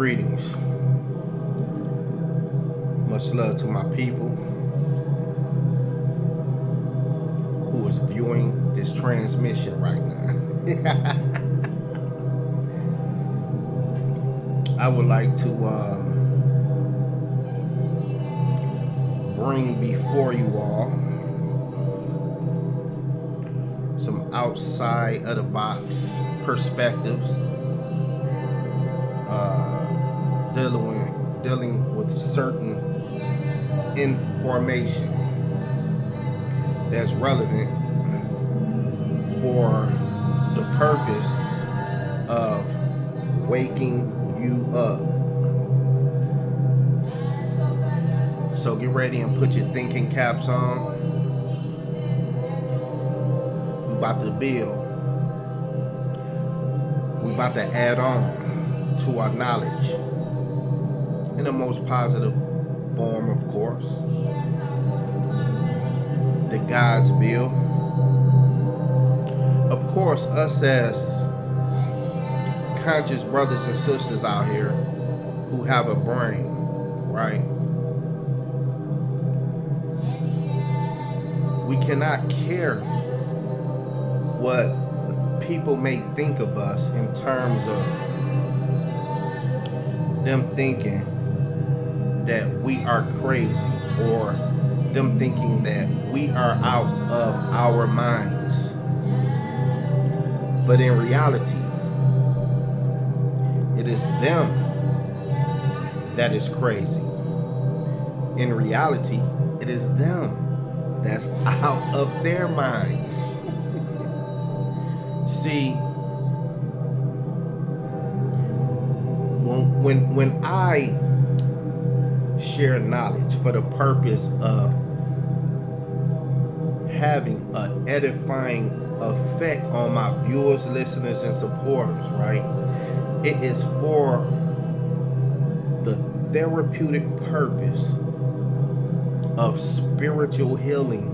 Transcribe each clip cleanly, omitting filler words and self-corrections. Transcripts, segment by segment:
Greetings. Much love to my people who is viewing this transmission right now. I would like to bring before you all some outside of the box perspectives dealing with certain information that's relevant for the purpose of waking you up. So get ready and put your thinking caps on. We about to build. We about to add on to our knowledge in the most positive form, of course. The God's will. Of course, us as conscious brothers and sisters out here who have a brain, right? We cannot care what people may think of us in terms of them thinking that we are crazy or them thinking that we are out of our minds. But in reality, it is them that is crazy. In reality, it is them that's out of their minds. See, when I share knowledge for the purpose of having an edifying effect on my viewers, listeners, and supporters, right? It is for the therapeutic purpose of spiritual healing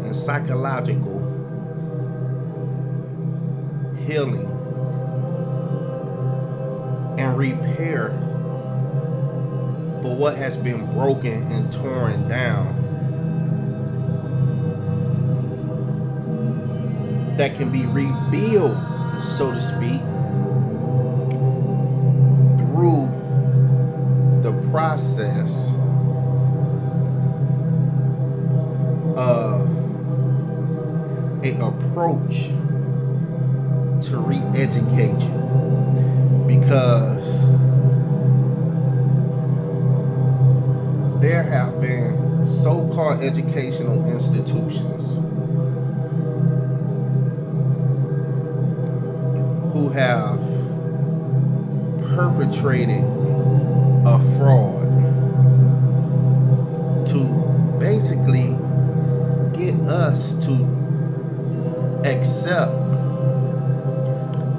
and psychological healing and repair for what has been broken and torn down, that can be rebuilt, so to speak, through the process of an approach to re-educate you, because there have been so-called educational institutions who have perpetrated a fraud to basically get us to accept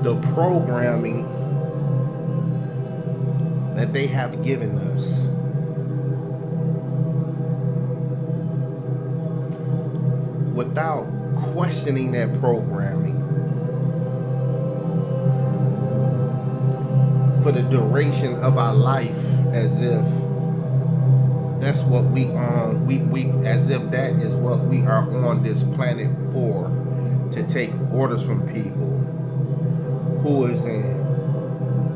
the programming that they have given us. Without questioning that programming for the duration of our life, as if that's what we as if that is what we are on this planet for, to take orders from people who is in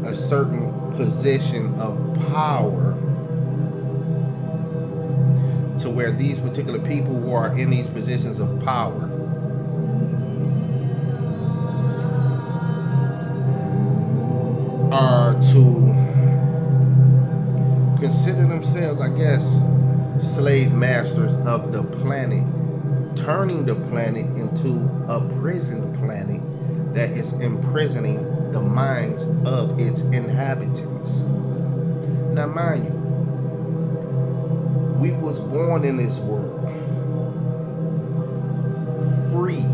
a certain position of power, to where these particular people who are in these positions of power are to consider themselves, I guess, slave masters of the planet, turning the planet into a prison planet that is imprisoning the minds of its inhabitants. Now, mind you, we was born in this world free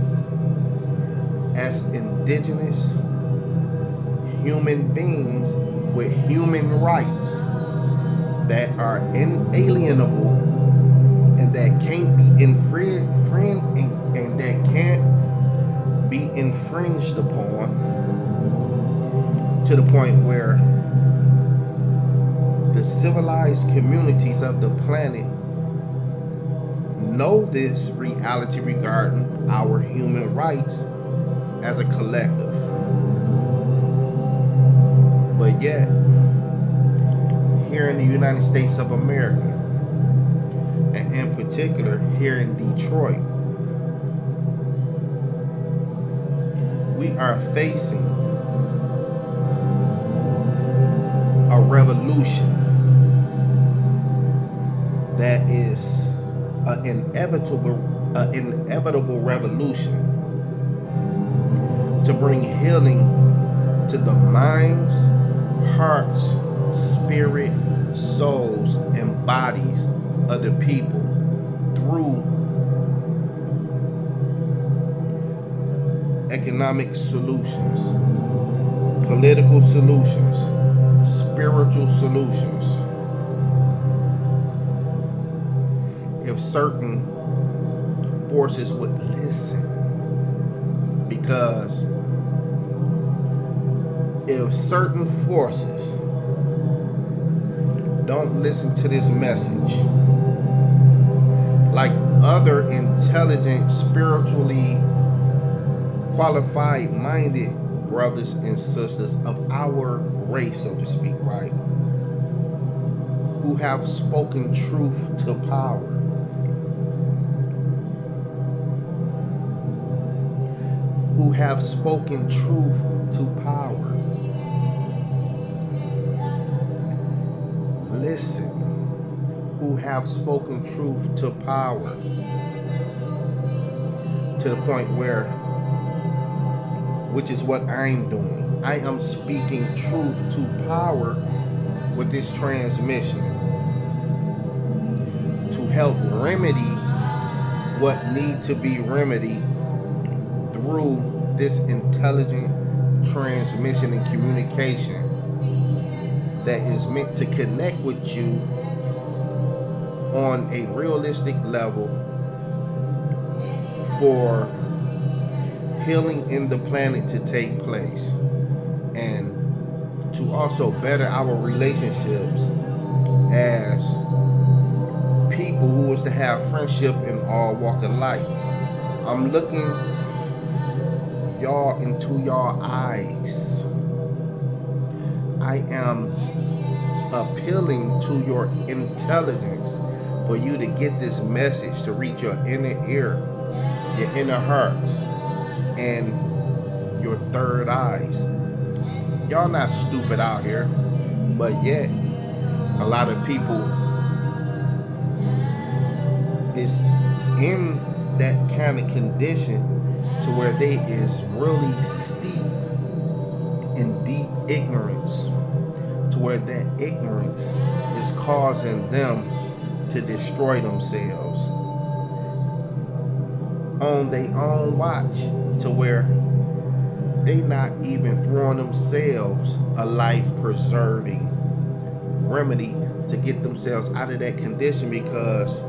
as indigenous human beings with human rights that are inalienable and that can't be infringed and that can't be infringed upon, to the point where civilized communities of the planet know this reality regarding our human rights as a collective. But yet, here in the United States of America, and in particular here in Detroit, we are facing a revolution that is an inevitable revolution to bring healing to the minds, hearts, spirit, souls, and bodies of the people through economic solutions, political solutions, spiritual solutions. If certain forces would listen, because if certain forces don't listen to this message, like other intelligent, spiritually qualified minded brothers and sisters of our race, so to speak, right, who have spoken truth to power, who have spoken truth to power, listen, who have spoken truth to power, to the point where, which is what I'm doing, I am speaking truth to power with this transmission to help remedy what needs to be remedied through this intelligent transmission and communication that is meant to connect with you on a realistic level for healing in the planet to take place, and to also better our relationships as people who is to have friendship in all walk of life. I'm looking y'all into y'all eyes. I am appealing to your intelligence for you to get this message to reach your inner ear, your inner hearts, and your third eyes. Y'all not stupid out here, but yet a lot of people is in that kind of condition to where they is really steep in deep ignorance, to where that ignorance is causing them to destroy themselves on their own watch, to where they not even throwing themselves a life-preserving remedy to get themselves out of that condition, because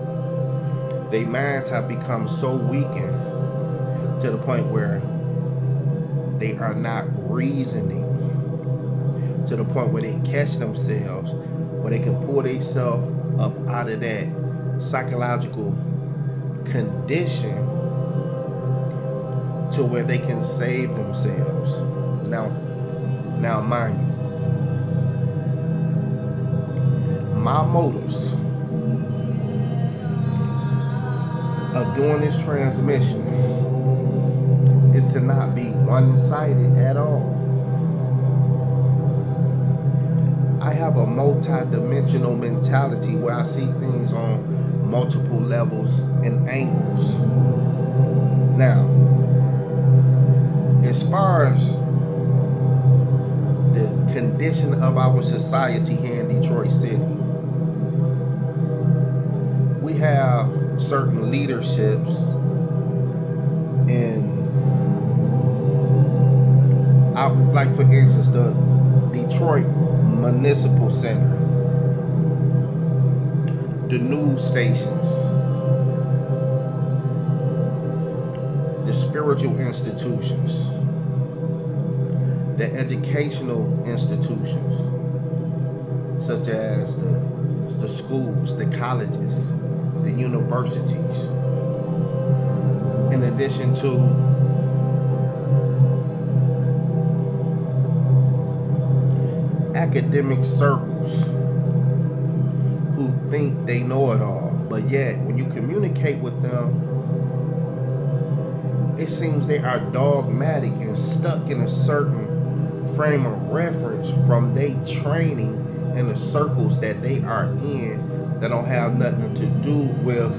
their minds have become so weakened to the point where they are not reasoning, to the point where they catch themselves, where they can pull themselves up out of that psychological condition to where they can save themselves. Now mind you, my motives of doing this transmission is to not be one-sided at all. I have a multi-dimensional mentality where I see things on multiple levels and angles. Now, as far as the condition of our society here in Detroit City, we have certain leaderships in, like for instance, the Detroit Municipal Center, the news stations, the spiritual institutions, the educational institutions. such as the schools, the colleges, the universities, in addition to academic circles who think they know it all. But yet, when you communicate with them, it seems they are dogmatic and stuck in a certain frame of reference from their training in the circles that they are in, that don't have nothing to do with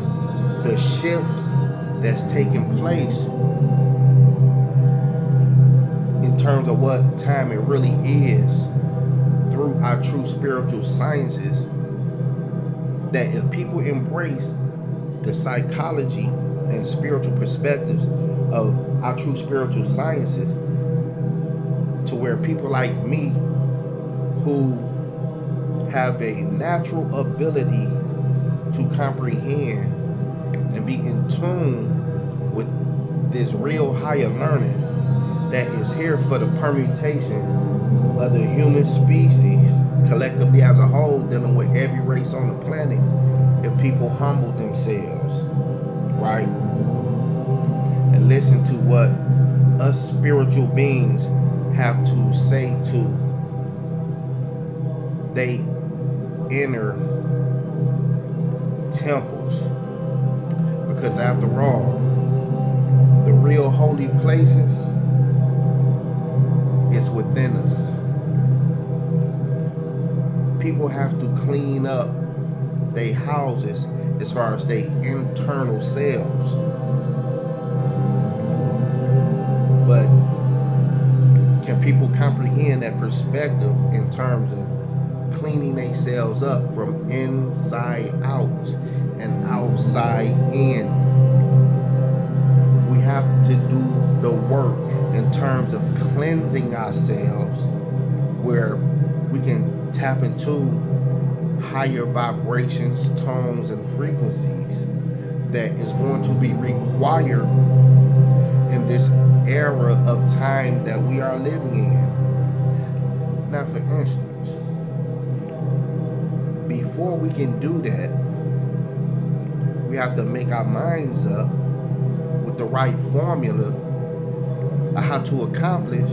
the shifts that's taking place in terms of what time it really is through our true spiritual sciences. That if people embrace the psychology and spiritual perspectives of our true spiritual sciences, to where people like me who have a natural ability to comprehend and be in tune with this real higher learning that is here for the permutation of the human species collectively as a whole, dealing with every race on the planet, if people humble themselves, right, and listen to what us spiritual beings have to say to they inner temples. Because after all, the real holy places is within us. People have to clean up their houses as far as their internal selves. But can people comprehend that perspective in terms of cleaning themselves up from inside out and outside in? We have to do the work in terms of cleansing ourselves, where we can tap into higher vibrations, tones, and frequencies that is going to be required in this era of time that we are living in. Now, for instance, before we can do that, we have to make our minds up with the right formula of how to accomplish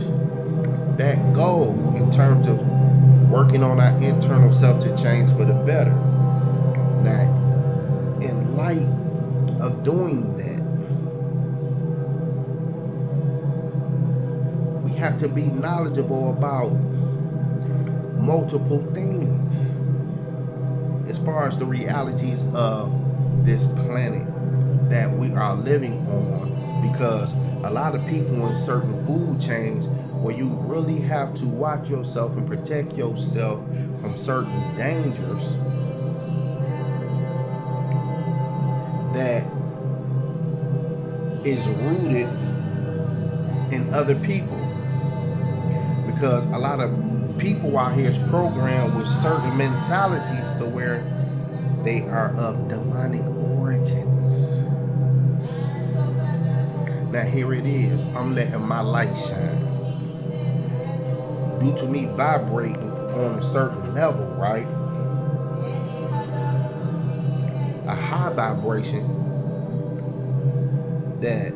that goal in terms of working on our internal self to change for the better. Now, in light of doing that, we have to be knowledgeable about multiple things as far as the realities of this planet that we are living on, because a lot of people in certain food chains where you really have to watch yourself and protect yourself from certain dangers that is rooted in other people. Because a lot of people out here is programmed with certain mentalities to where they are of demonic origins. Now here it is, I'm letting my light shine. Due to me vibrating on a certain level, right? A high vibration that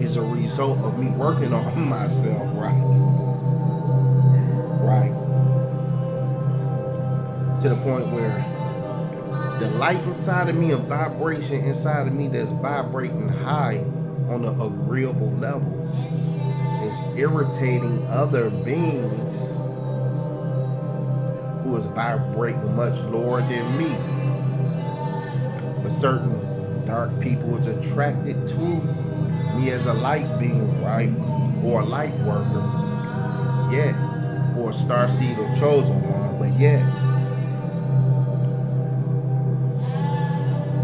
is a result of me working on myself, right? Right? To the point where the light inside of me, a vibration inside of me that's vibrating high on an agreeable level, is irritating other beings who is vibrating much lower than me. But certain dark people is attracted to me as a light being, right? Or a light worker, yet, or a starseed or chosen one, but yet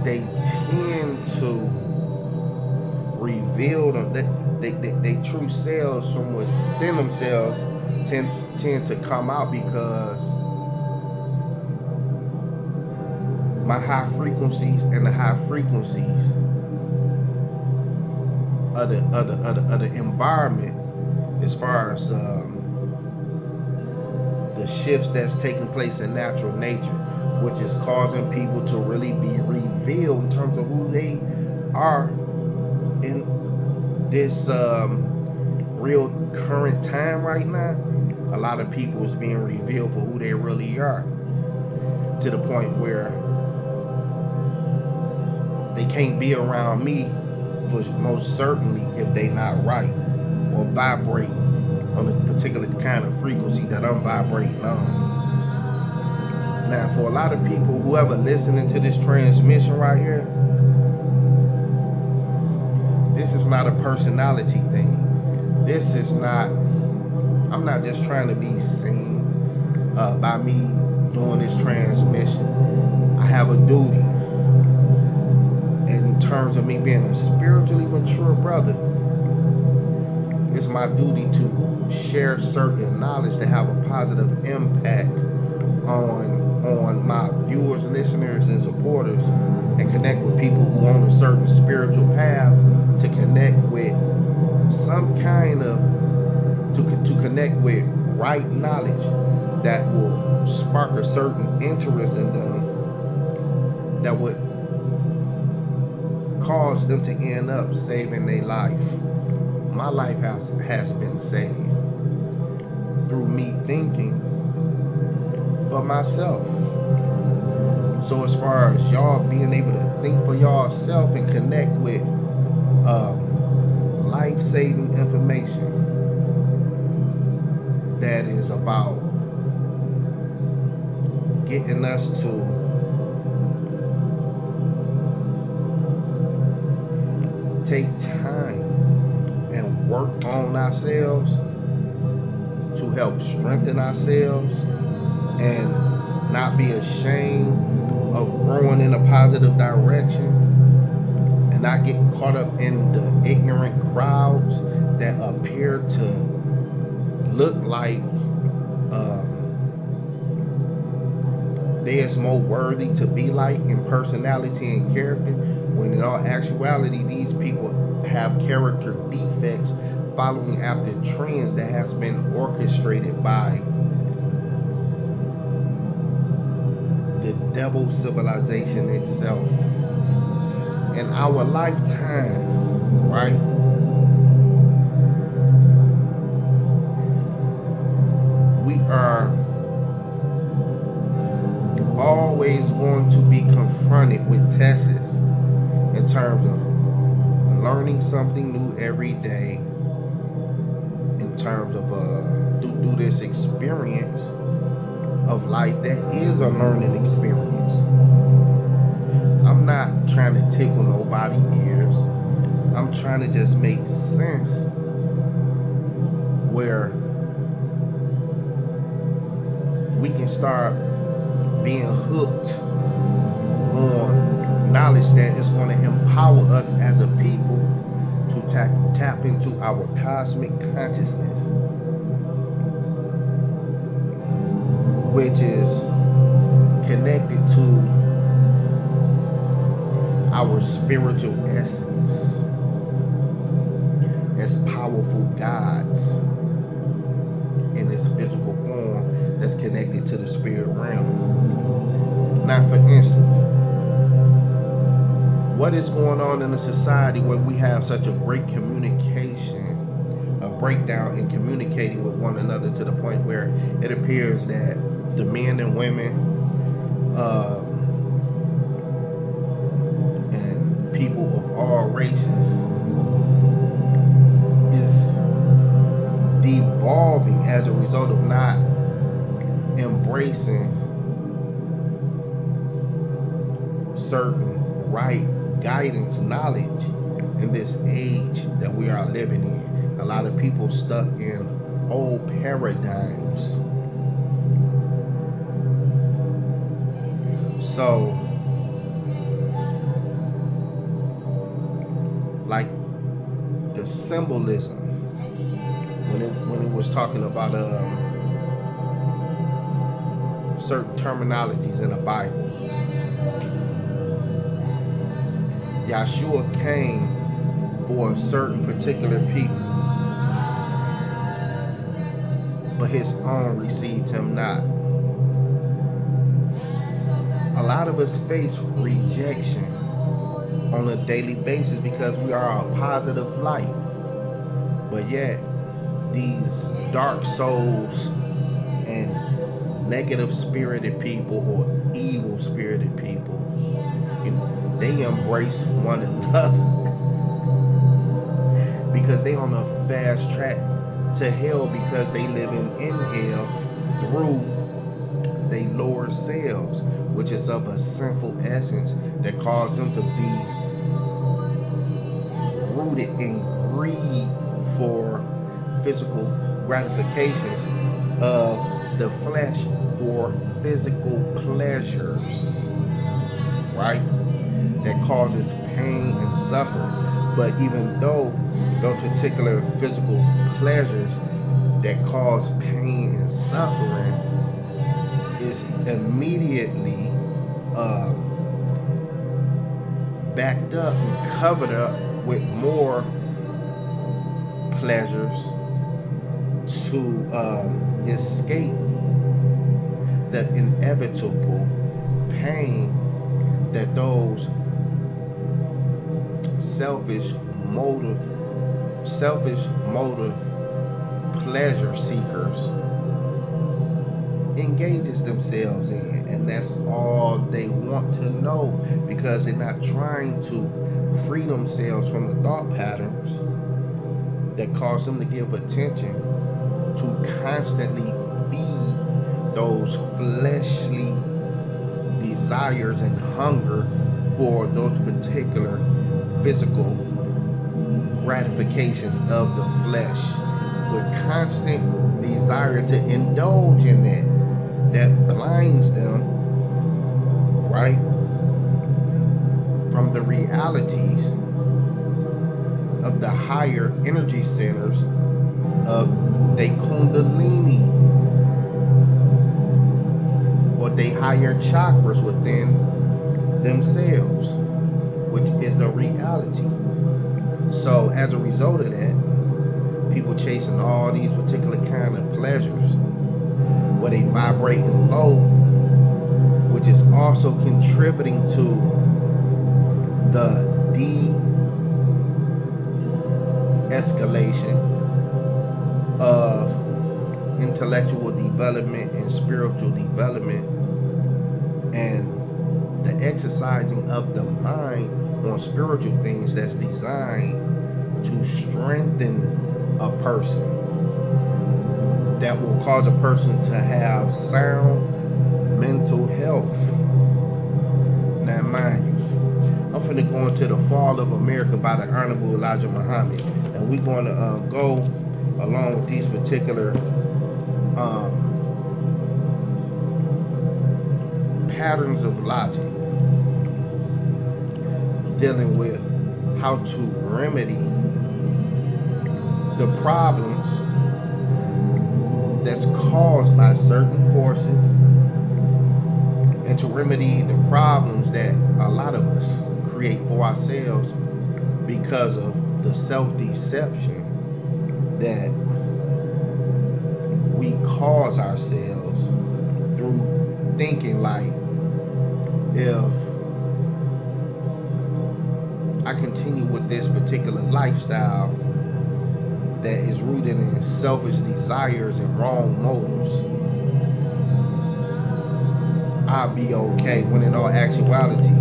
they tend to reveal them. They true selves from within themselves tend to come out, because my high frequencies and the high frequencies of the environment, as far as the the shifts that's taking place in natural nature, which is causing people to really be revealed in terms of who they are in this real current time right now. A lot of people is being revealed for who they really are, to the point where they can't be around me for most certainly if they not right or vibrating on a particular kind of frequency that I'm vibrating on. Now, for a lot of people, whoever listening to this transmission right here, this is not a personality thing. This is not, I'm not just trying to be seen by me doing this transmission. I have a duty in terms of me being a spiritually mature brother. It's my duty to share certain knowledge that have a positive impact on my viewers, listeners, and supporters, and connect with people who on a certain spiritual path to connect with some kind of to connect with right knowledge that will spark a certain interest in them that would cause them to end up saving their life. My life has been saved through me thinking for myself. So as far as y'all being able to think for yourself and connect with life-saving information that is about getting us to take time and work on ourselves to help strengthen ourselves and not be ashamed of growing in a positive direction and not getting caught up in the ignorant crowds that appear to look like there's more worthy to be like in personality and character, when in all actuality these people have character defects following after trends that has been orchestrated by the devil civilization itself. In our lifetime, right? We are always going to be confronted with tests in terms of learning something new every day, in terms of through this experience of life that is a learning experience. I'm not trying to tickle nobody's ears. I'm trying to just make sense where we can start being hooked on knowledge that is going to empower us as a people to tap into our cosmic consciousness, which is connected to our spiritual essence as powerful gods in this physical form that's connected to the spirit realm. Now, for instance, what is going on in a society where we have such a great communication, a breakdown in communicating with one another to the point where it appears that the men and women and people of all races is devolving as a result of not embracing certain right guidance, knowledge in this age that we are living in. A lot of people stuck in old paradigms. So, like the symbolism when it was talking about certain terminologies in the Bible. Yahshua came for a certain particular people. but his own received him not. A lot of us face rejection on a daily basis because we are a positive light. But yet, these dark souls and negative spirited people or evil spirited people, they embrace one another because they on a fast track to hell because they living in hell through they lower selves, which is of a sinful essence that caused them to be rooted in greed for physical gratifications of the flesh for physical pleasures, right? That causes pain and suffering. But even though those particular physical pleasures that cause pain and suffering is immediately backed up and covered up with more pleasures to escape the inevitable pain that those selfish motive pleasure seekers engages themselves in, and that's all they want to know, because they're not trying to free themselves from the thought patterns that cause them to give attention to constantly feed those fleshly desires and hunger for those particular physical gratifications of the flesh, with constant desire to indulge in that blinds them, right, from the realities of the higher energy centers of they kundalini or they higher chakras within themselves, which is a reality. So as a result of that, people chasing all these particular kind of pleasures where they vibrating low, which is also contributing to the de-escalation of intellectual development and spiritual development, and the exercising of the mind on spiritual things that's designed to strengthen a person, that will cause a person to have sound mental health. Now mind you, I'm finna go into The Fall of America by the Honorable Elijah Muhammad, and we're going to go along with these particular patterns of logic, dealing with how to remedy the problems that's caused by certain forces, and to remedy the problems that a lot of us create for ourselves because of the self-deception that we cause ourselves through thinking like, if I continue with this particular lifestyle that is rooted in selfish desires and wrong motives, I'll be okay, when in all actuality,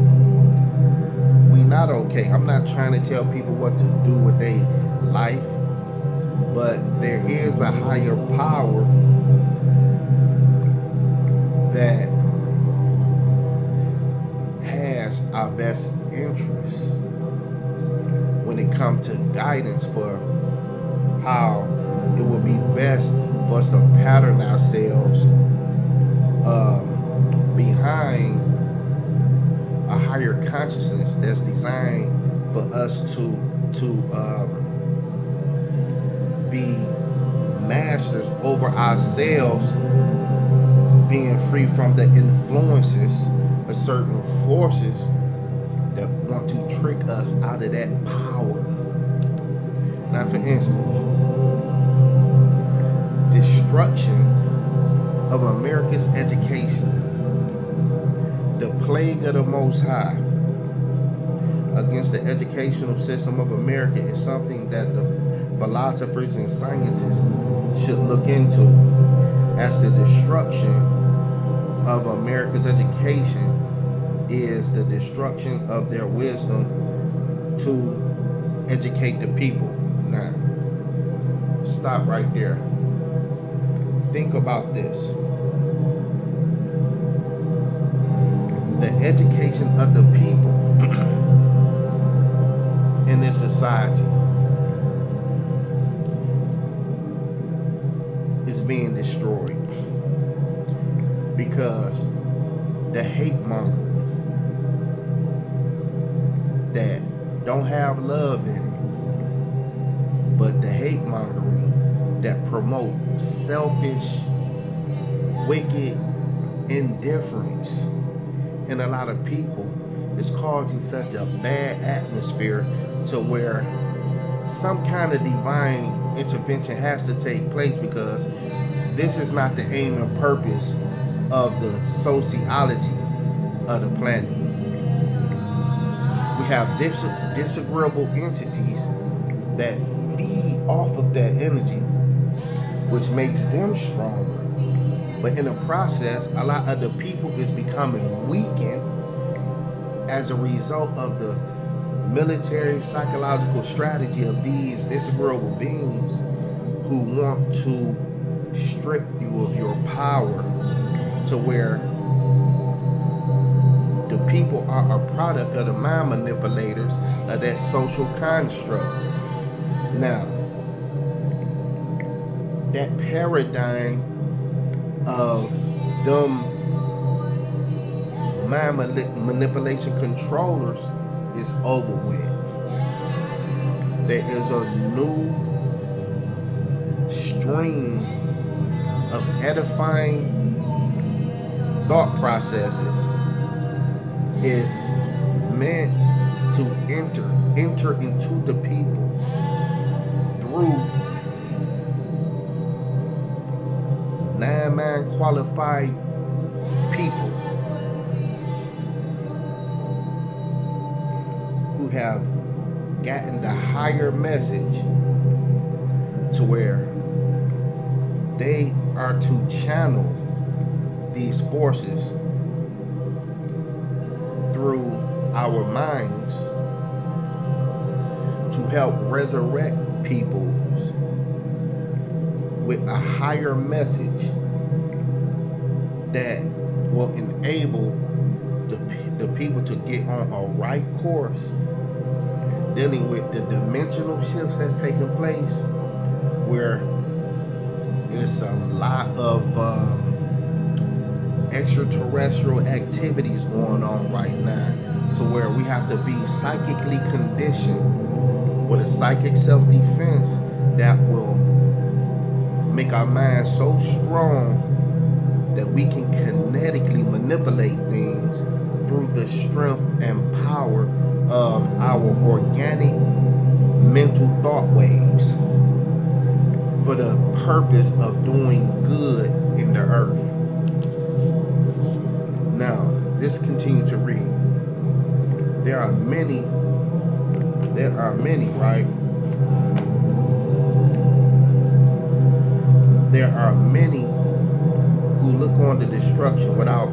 we not okay. I'm not trying to tell people what to do with their life, but there is a higher power that has our best interests when it comes to guidance for how it would be best for us to pattern ourselves behind a higher consciousness that's designed for us to be masters over ourselves, being free from the influences of certain forces that want to trick us out of that power. Now, for instance, destruction of America's education. The plague of the Most High against the educational system of America is something that the philosophers and scientists should look into, as the destruction of America's education is the destruction of their wisdom to educate the people. Now, stop right there. Think about this. The education of the people in this society is being destroyed because the hate mongering that don't have love in it, but the hate mongering that promote selfish, wicked indifference in a lot of people is causing such a bad atmosphere to where some kind of divine intervention has to take place, because this is not the aim and purpose of the sociology of the planet. We have disagreeable entities that feed off of that energy, which makes them stronger. But in the process, a lot of the people is becoming weakened as a result of the military psychological strategy of these disagreeable beings who want to strip you of your power, to where the people are a product of the mind manipulators of that social construct. Now, that paradigm of them mind manipulation controllers is over with. There is a new stream of edifying thought processes is meant to enter into the people through 9-mind qualified people who have gotten the higher message, to where they are to channel these forces through our minds to help resurrect people with a higher message that will enable the people to get on a right course, dealing with the dimensional shifts that's taking place, where it's a lot of extraterrestrial activities going on right now, to where we have to be psychically conditioned with a psychic self-defense that will make our minds so strong that we can kinetically manipulate things through the strength and power of our organic mental thought waves, for the purpose of doing good in the earth. Now, let's continue to read. There are many, right? There are many who look on the destruction without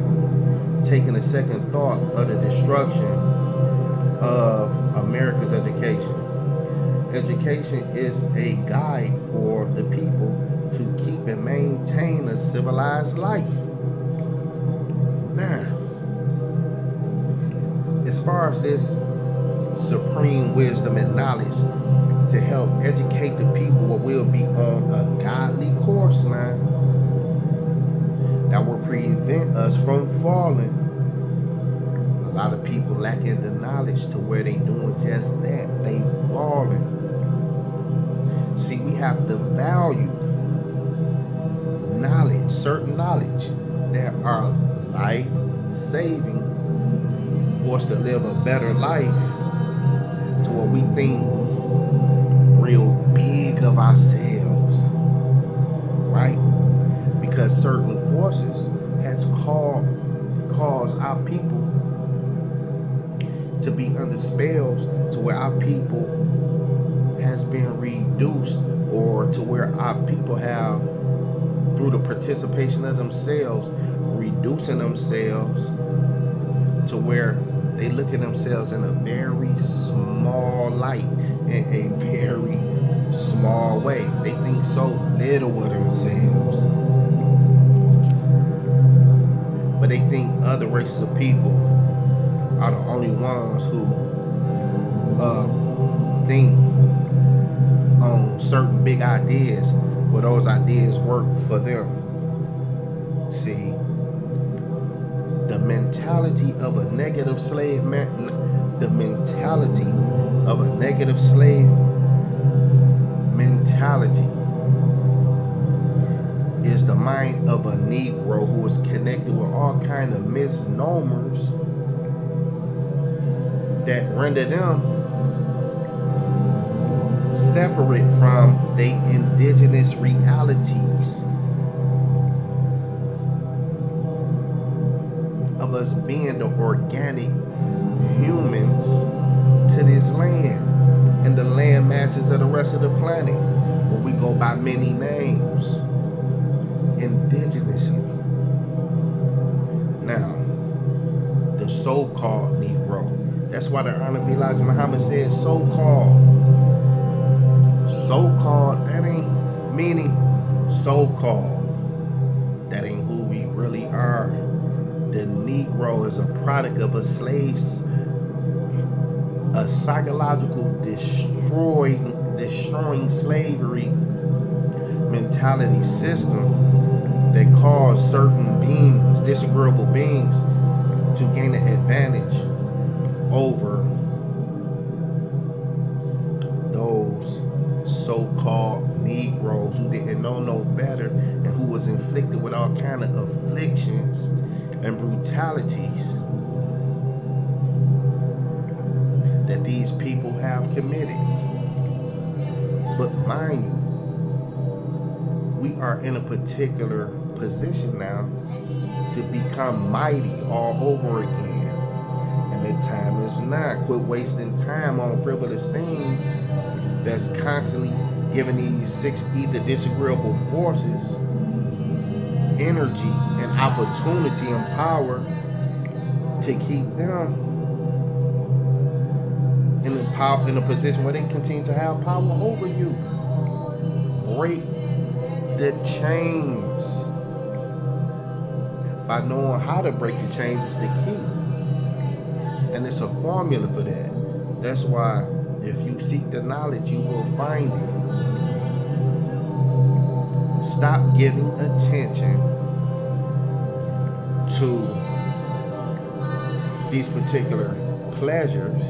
taking a second thought of the destruction of America's education. Education is a guide for the people to keep and maintain a civilized life. Now, as far as this supreme wisdom and knowledge to help educate the people what will be on a godly course now, that will prevent us from falling. A lot of people lacking the knowledge to where they doing just that. They falling. See, we have to value knowledge, certain knowledge that are life-saving for us to live a better life, to what we think real big of ourselves, right? because certain forces has caused our people to be under spells, to where our people has been reduced, or to where our people have, through the participation of themselves, reducing themselves to where they look at themselves in a very small light, in a very small way. They think so little of themselves. But they think other races of people are the only ones who think on certain big ideas, where those ideas work for them. See, the mentality of a negative slave mentality is the mind of a Negro who is connected with all kind of misnomers that render them separate from their indigenous realities of us being the organic humans to this land and the land masses of the rest of the planet, where we go by many names indigenously. Now, the so-called Negro. That's why the Honorable Elijah Muhammad said so-called. So-called, that ain't meaning so-called. That ain't who we really are. The Negro is a product of a psychological destroying slavery mentality system that caused certain beings, disagreeable beings, to gain an advantage over those so-called Negroes who didn't know no better and who was inflicted with all kind of afflictions and brutalities that these people have committed. But mind you, we are in a particular position now to become mighty all over again. And the time is not. Quit wasting time on frivolous things that's constantly giving these six either disagreeable forces energy and opportunity and power to keep them in a position where they continue to have power over you. Break the chains. By knowing how to break the chains is the key. And it's a formula for that. That's why if you seek the knowledge, you will find it. Stop giving attention to these particular pleasures,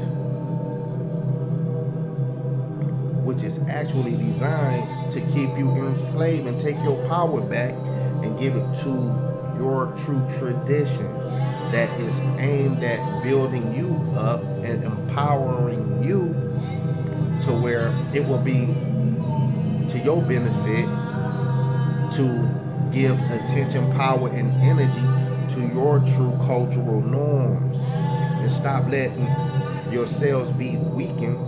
which is actually designed to keep you enslaved and take your power back and give it to your true traditions that is aimed at building you up and empowering you to where it will be to your benefit to give attention, power, and energy to your true cultural norms, and stop letting yourselves be weakened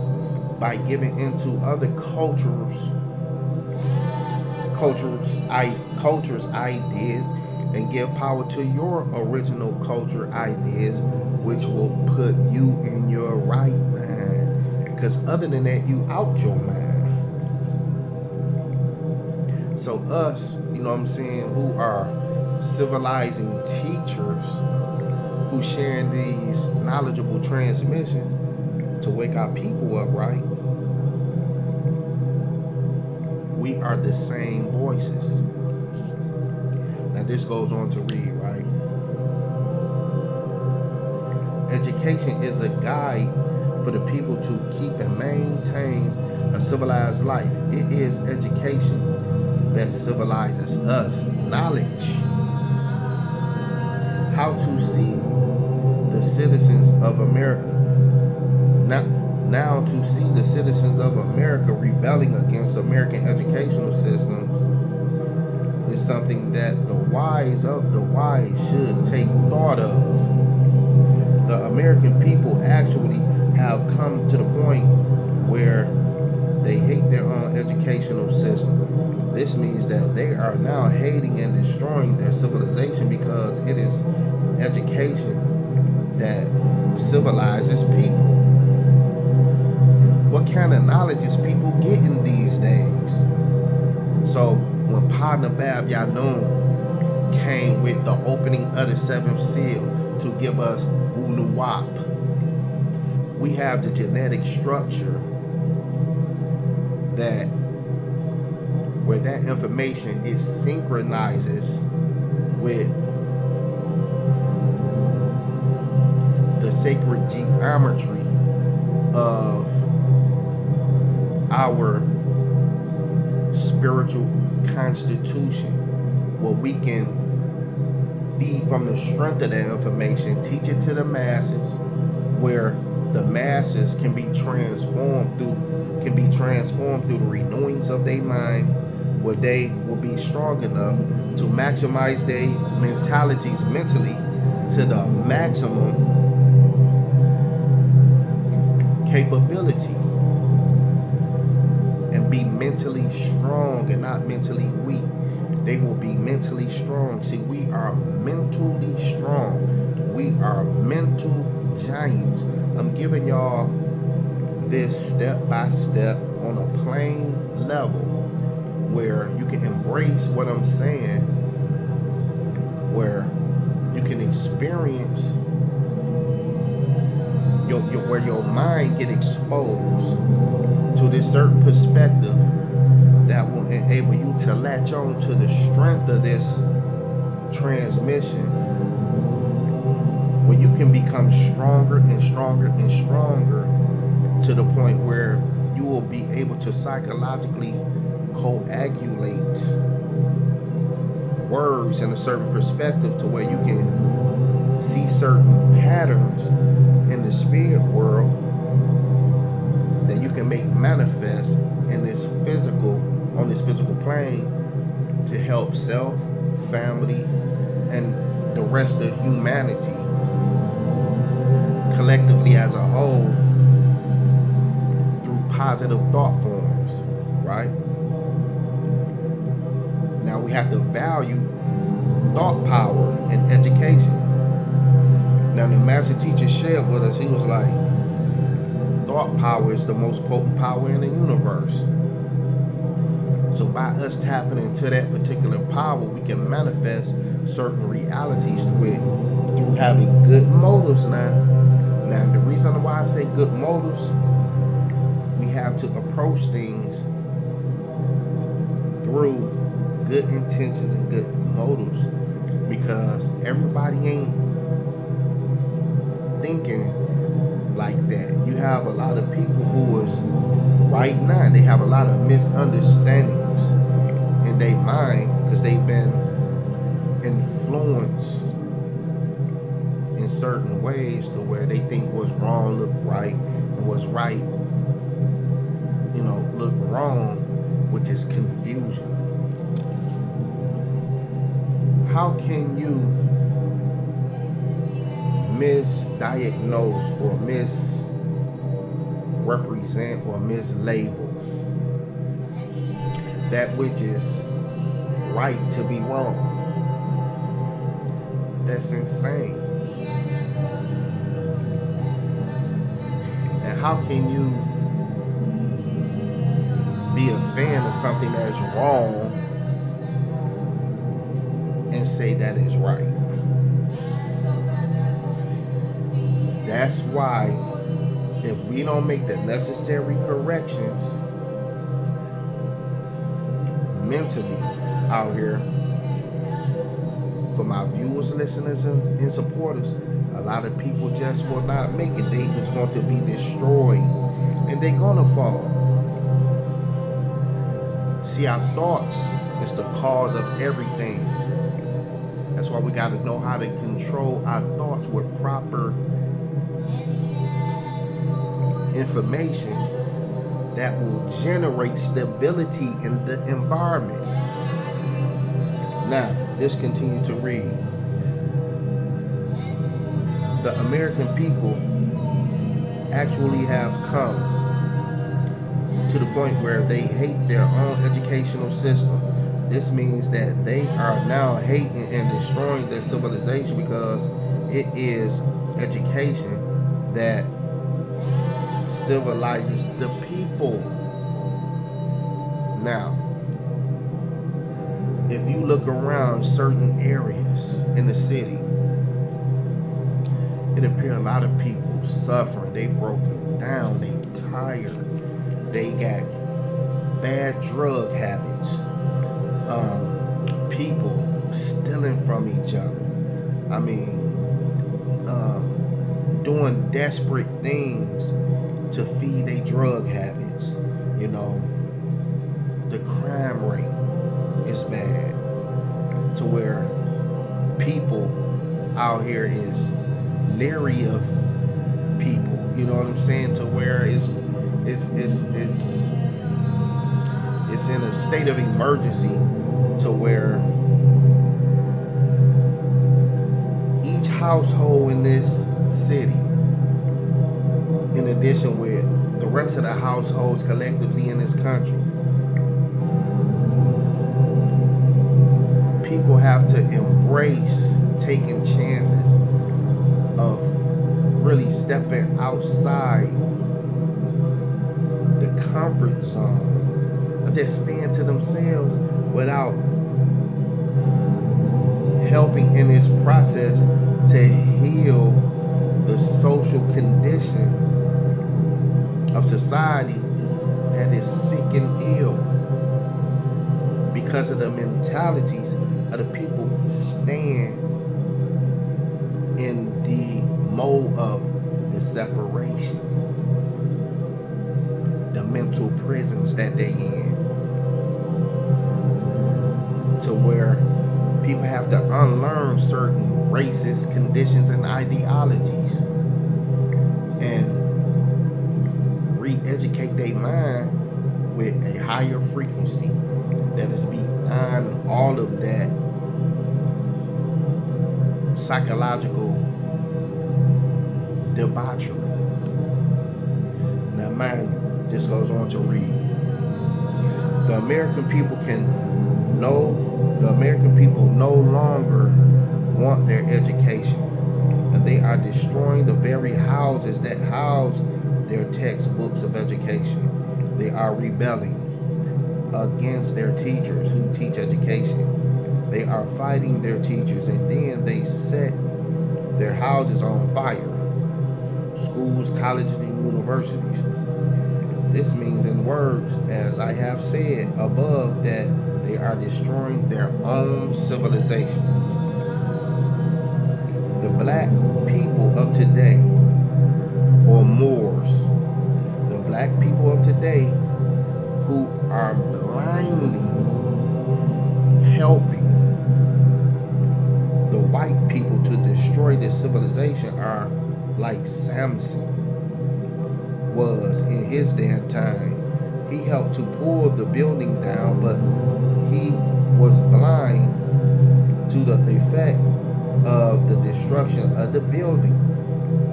by giving into other cultures' ideas, and give power to your original culture ideas, which will put you in your right mind. Because other than that, you out your mind. So us, you know what I'm saying, who are civilizing teachers, who sharing these knowledgeable transmissions to wake our people up, right? We are the same voices. Now this goes on to read, right? Education is a guide for the people to keep and maintain a civilized life. It is education that civilizes us. Knowledge. How to see the citizens of America. Now to see the citizens of America rebelling against American educational systems is something that the wise of the wise should take thought of. The American people actually have come to the point where they hate their own educational system. This means that they are now hating and destroying their civilization because it is education that civilizes people. What kind of knowledge is people getting these days? So when Partner Bab Yanun came with the opening of the seventh seal to give us Wunuwap, we have the genetic structure that where that information it synchronizes with the sacred geometry of our spiritual constitution, where we can feed from the strength of that information, teach it to the masses, where the masses can be transformed through the renewings of their mind, where they will be strong enough to maximize their mentalities mentally to the maximum capability and be mentally strong and not mentally weak. They will be mentally strong. See, we are mentally strong. We are mental giants. I'm giving y'all this step by step on a plain level where you can embrace what I'm saying, where you can experience where your mind get exposed to this certain perspective that will enable you to latch on to the strength of this transmission, where you can become stronger and stronger and stronger to the point where you will be able to psychologically coagulate words in a certain perspective to where you can see certain patterns in the spirit world that you can make manifest in this on this physical plane to help self, family, and the rest of humanity collectively as a whole through positive thought forms, right? Now we have to value thought power and education. Now the master teacher shared with us, he was like, thought power is the most potent power in the universe. So by us tapping into that particular power, we can manifest certain realities through having good motives now. Now the reason why I say good motives, we have to approach things through good intentions and good motives, because everybody ain't thinking like that. You have a lot of people who is right now, they have a lot of misunderstandings in their mind because they've been influenced in certain ways to where they think what's wrong look right and what's right, look wrong, which is confusion. How can you misdiagnose or misrepresent or mislabel that which is right to be wrong? That's insane. And how can you be a fan of something that's wrong and say that is right? That's why if we don't make the necessary corrections mentally out here, for my viewers, listeners, and supporters, a lot of people just will not make it. They just going to be destroyed and they're going to fall. See, our thoughts is the cause of everything. That's why we got to know how to control our thoughts with proper information that will generate stability in the environment. Now, this continue to read. The American people actually have come to the point where they hate their own educational system. This means that they are now hating and destroying their civilization because it is education that civilizes the people. Now, if you look around certain areas in the city, it appears a lot of people suffering. They broken down. They tired. They got bad drug habits. People stealing from each other. I mean, doing desperate things to feed their drug habits. You know, the crime rate is bad to where people out here is leery of people. You know what I'm saying? To where it's in a state of emergency to where each household in this city, in addition with the rest of the households collectively in this country, people have to embrace taking chances of really stepping outside the comfort zone of just staying to themselves without helping in this process to heal the social condition of society that is sick and ill because of the mentalities of the people staying in the mode of the separation, the mental prisons that they in, to where people have to unlearn certain racist conditions and ideologies and re-educate their mind with a higher frequency that is beyond all of that psychological debauchery. Now, mind you, this goes on to read. The American people no longer want their education, and they are destroying the very houses that house their textbooks of education. They are rebelling against their teachers who teach education. They are fighting their teachers, and then they set their houses on fire. Schools, colleges, and universities. This means in words, as I have said above, that they are destroying their own civilization. The black people of today, or Moors, the black people of today who are blindly helping the white people to destroy their civilization are like Samson was in his day and time. He helped to pull the building down, but he was blind to the effect of the destruction of the building.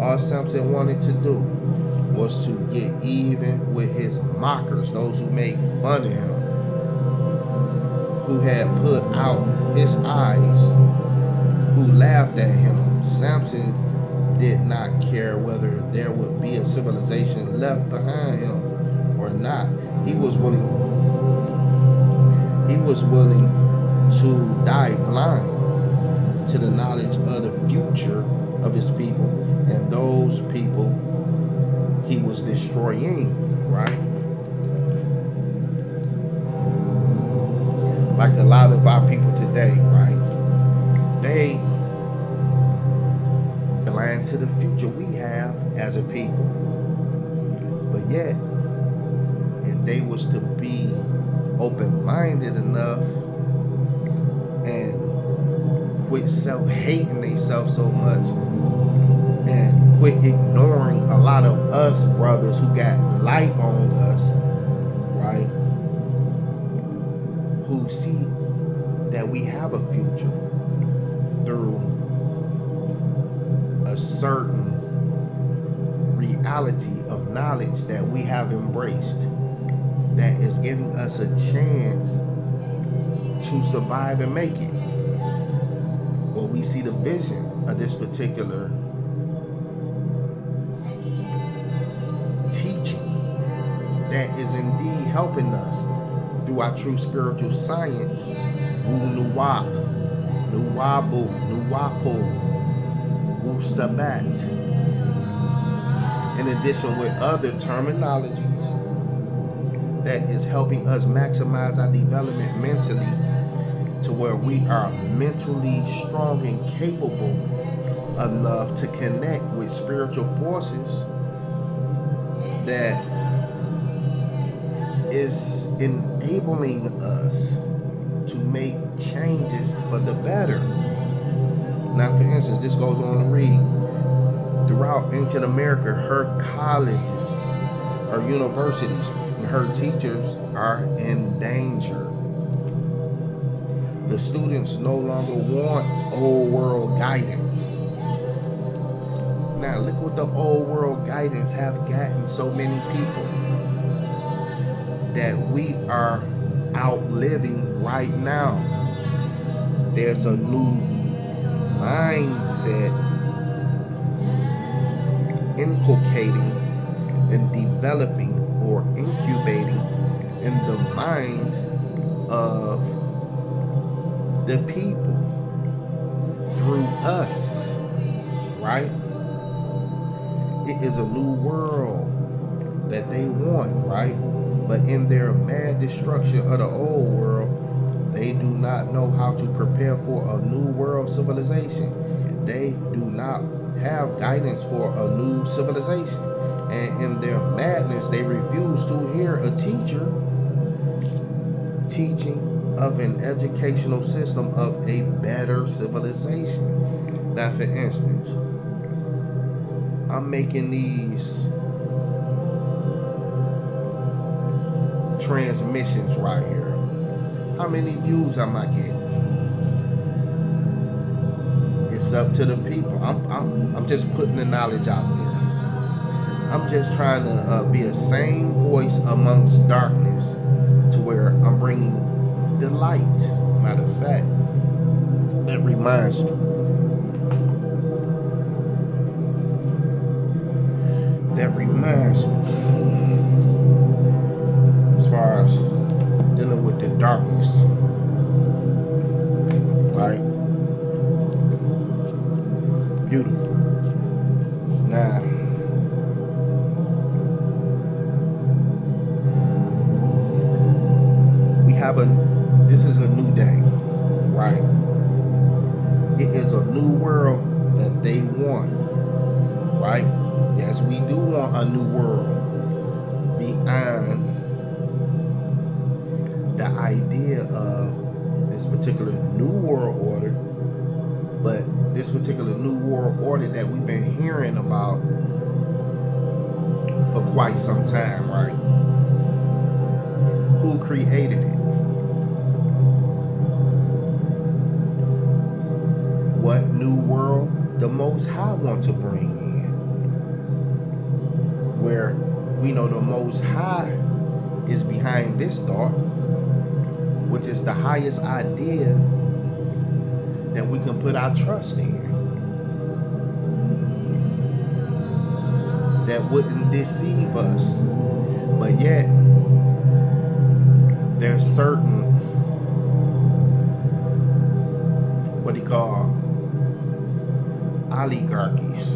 All Samson wanted to do was to get even with his mockers, those who made fun of him, who had put out his eyes, who laughed at him. Samson did not care whether there would be a civilization left behind him or not. He was willing to die blind to the knowledge of the future of his people, and those people he was destroying, right? Like a lot of our people today, right? They blind to the future we have as a people. But yet, if they was to be open-minded enough and quit self-hating themselves so much and quit ignoring a lot of us brothers who got light on us, right? Who see that we have a future through a certain reality of knowledge that we have embraced, that is giving us a chance to survive and make it. When we see the vision of this particular teaching that is indeed helping us through our true spiritual science, Wu Nuwap, Nuwabu, Nuwapu, Wu Sabat, in addition with other terminologies that is helping us maximize our development mentally to where we are mentally strong and capable enough to connect with spiritual forces that is enabling us to make changes for the better. Now, for instance, this goes on to read, throughout ancient America, her colleges, her universities, and her teachers are in danger. The students no longer want old world guidance. Now, look what the old world guidance have gotten so many people that we are outliving right now. There's a new mindset inculcating and developing or incubating in the minds of the people through us, right? It is a new world that they want, right? But in their mad destruction of the old world, they do not know how to prepare for a new world civilization. They do not have guidance for a new civilization. And in their madness, they refuse to hear a teacher teaching of an educational system of a better civilization. Now, for instance, I'm making these transmissions right here. How many views am I getting? It's up to the people. I'm just putting the knowledge out there. I'm just trying to be a sane voice amongst darkness, to where I'm bringing the light. Matter of fact, that reminds me. As far as dealing with the darkness, right? Beautiful. Now, this is a new day, right? It is a new world that they want, right? Yes, we do want a new world beyond the idea of this particular new world order, but this particular new world order that we've been hearing about for quite some time, right? Who created it? What new world the Most High want to bring in? Where we know the Most High is behind this thought, which is the highest idea that we can put our trust in, that wouldn't deceive us. But yet, there's certain, what do you call, oligarchies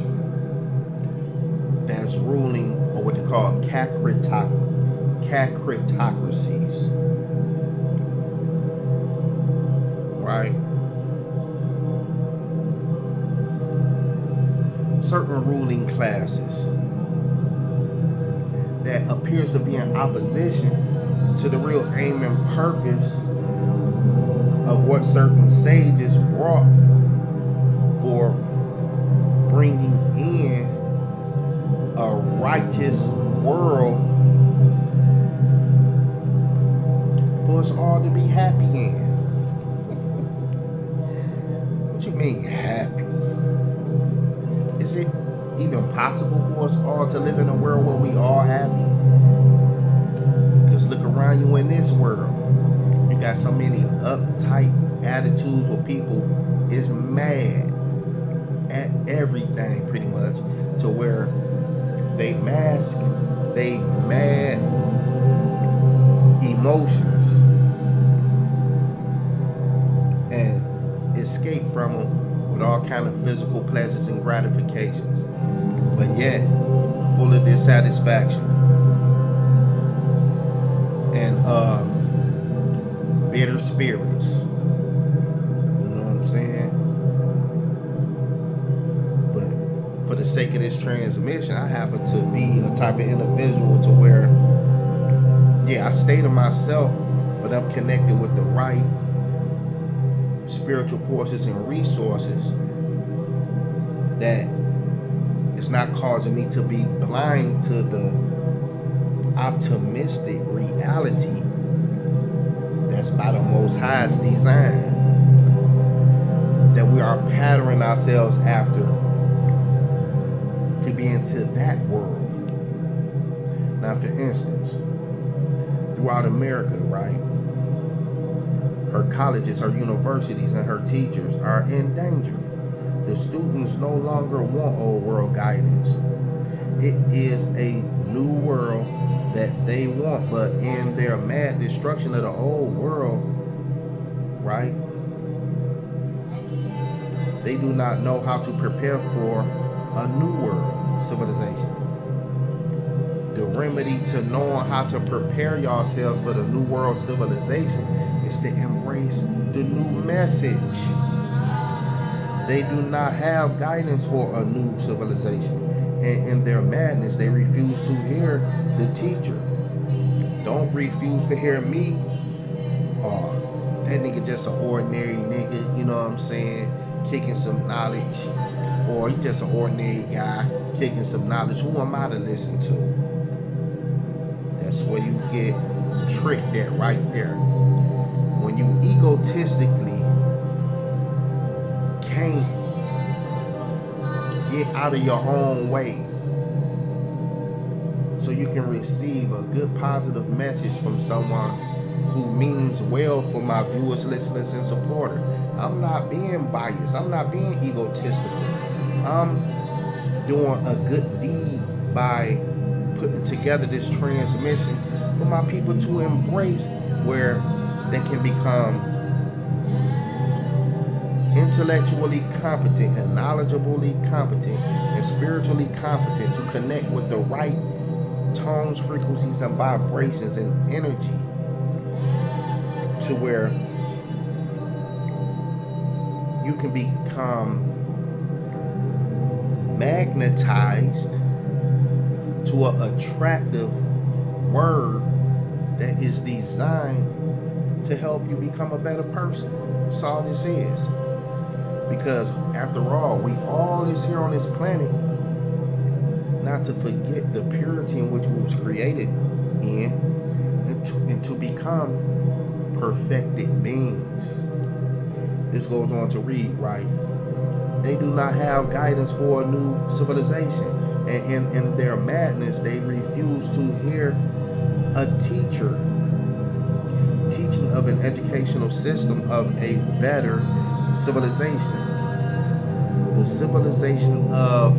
that's ruling, or what they call cacritocracies, right? Certain ruling classes that appears to be in opposition to the real aim and purpose of what certain sages brought for bringing in a righteous world for us all to be happy in. me happy. Is it even possible for us all to live in a world where we all happy? Because look around you in this world. You got so many uptight attitudes where people is mad at everything pretty much, to where they mask they mad emotions and escape from them with all kind of physical pleasures and gratifications, but yet full of dissatisfaction and bitter spirits. You know what I'm saying? But for the sake of this transmission, I happen to be a type of individual to where, yeah, I stay to myself, but I'm connected with the right spiritual forces and resources that it's not causing me to be blind to the optimistic reality that's by the Most High's design, that we are patterning ourselves after to be into that world. Now, for instance, throughout America, right, her colleges, her universities, and her teachers are in danger. The students no longer want old world guidance. It is a new world that they want, but in their mad destruction of the old world, right, they do not know how to prepare for a new world civilization. The remedy to knowing how to prepare yourselves for the new world civilization is to embrace the new message. They do not have guidance for a new civilization. And in their madness, they refuse to hear the teacher. Don't refuse to hear me. Or that nigga just an ordinary nigga, you know what I'm saying? Kicking some knowledge. Or he just an ordinary guy kicking some knowledge. Who am I to listen to? That's where you get tricked at right there. When you egotistically can't get out of your own way so you can receive a good positive message from someone who means well for my viewers, listeners, and supporters. I'm not being biased. I'm not being egotistical. I'm doing a good deed by putting together this transmission for my people to embrace, where they can become intellectually competent and knowledgeably competent and spiritually competent to connect with the right tones, frequencies, and vibrations and energy, to where you can become magnetized to an attractive word that is designed to help you become a better person. That's all this is. Because after all, we all is here on this planet not to forget the purity in which we was created in, and to become perfected beings. This goes on to read, right? They do not have guidance for a new civilization. And in their madness, they refuse to hear a teacher teaching of an educational system of a better civilization. The civilization of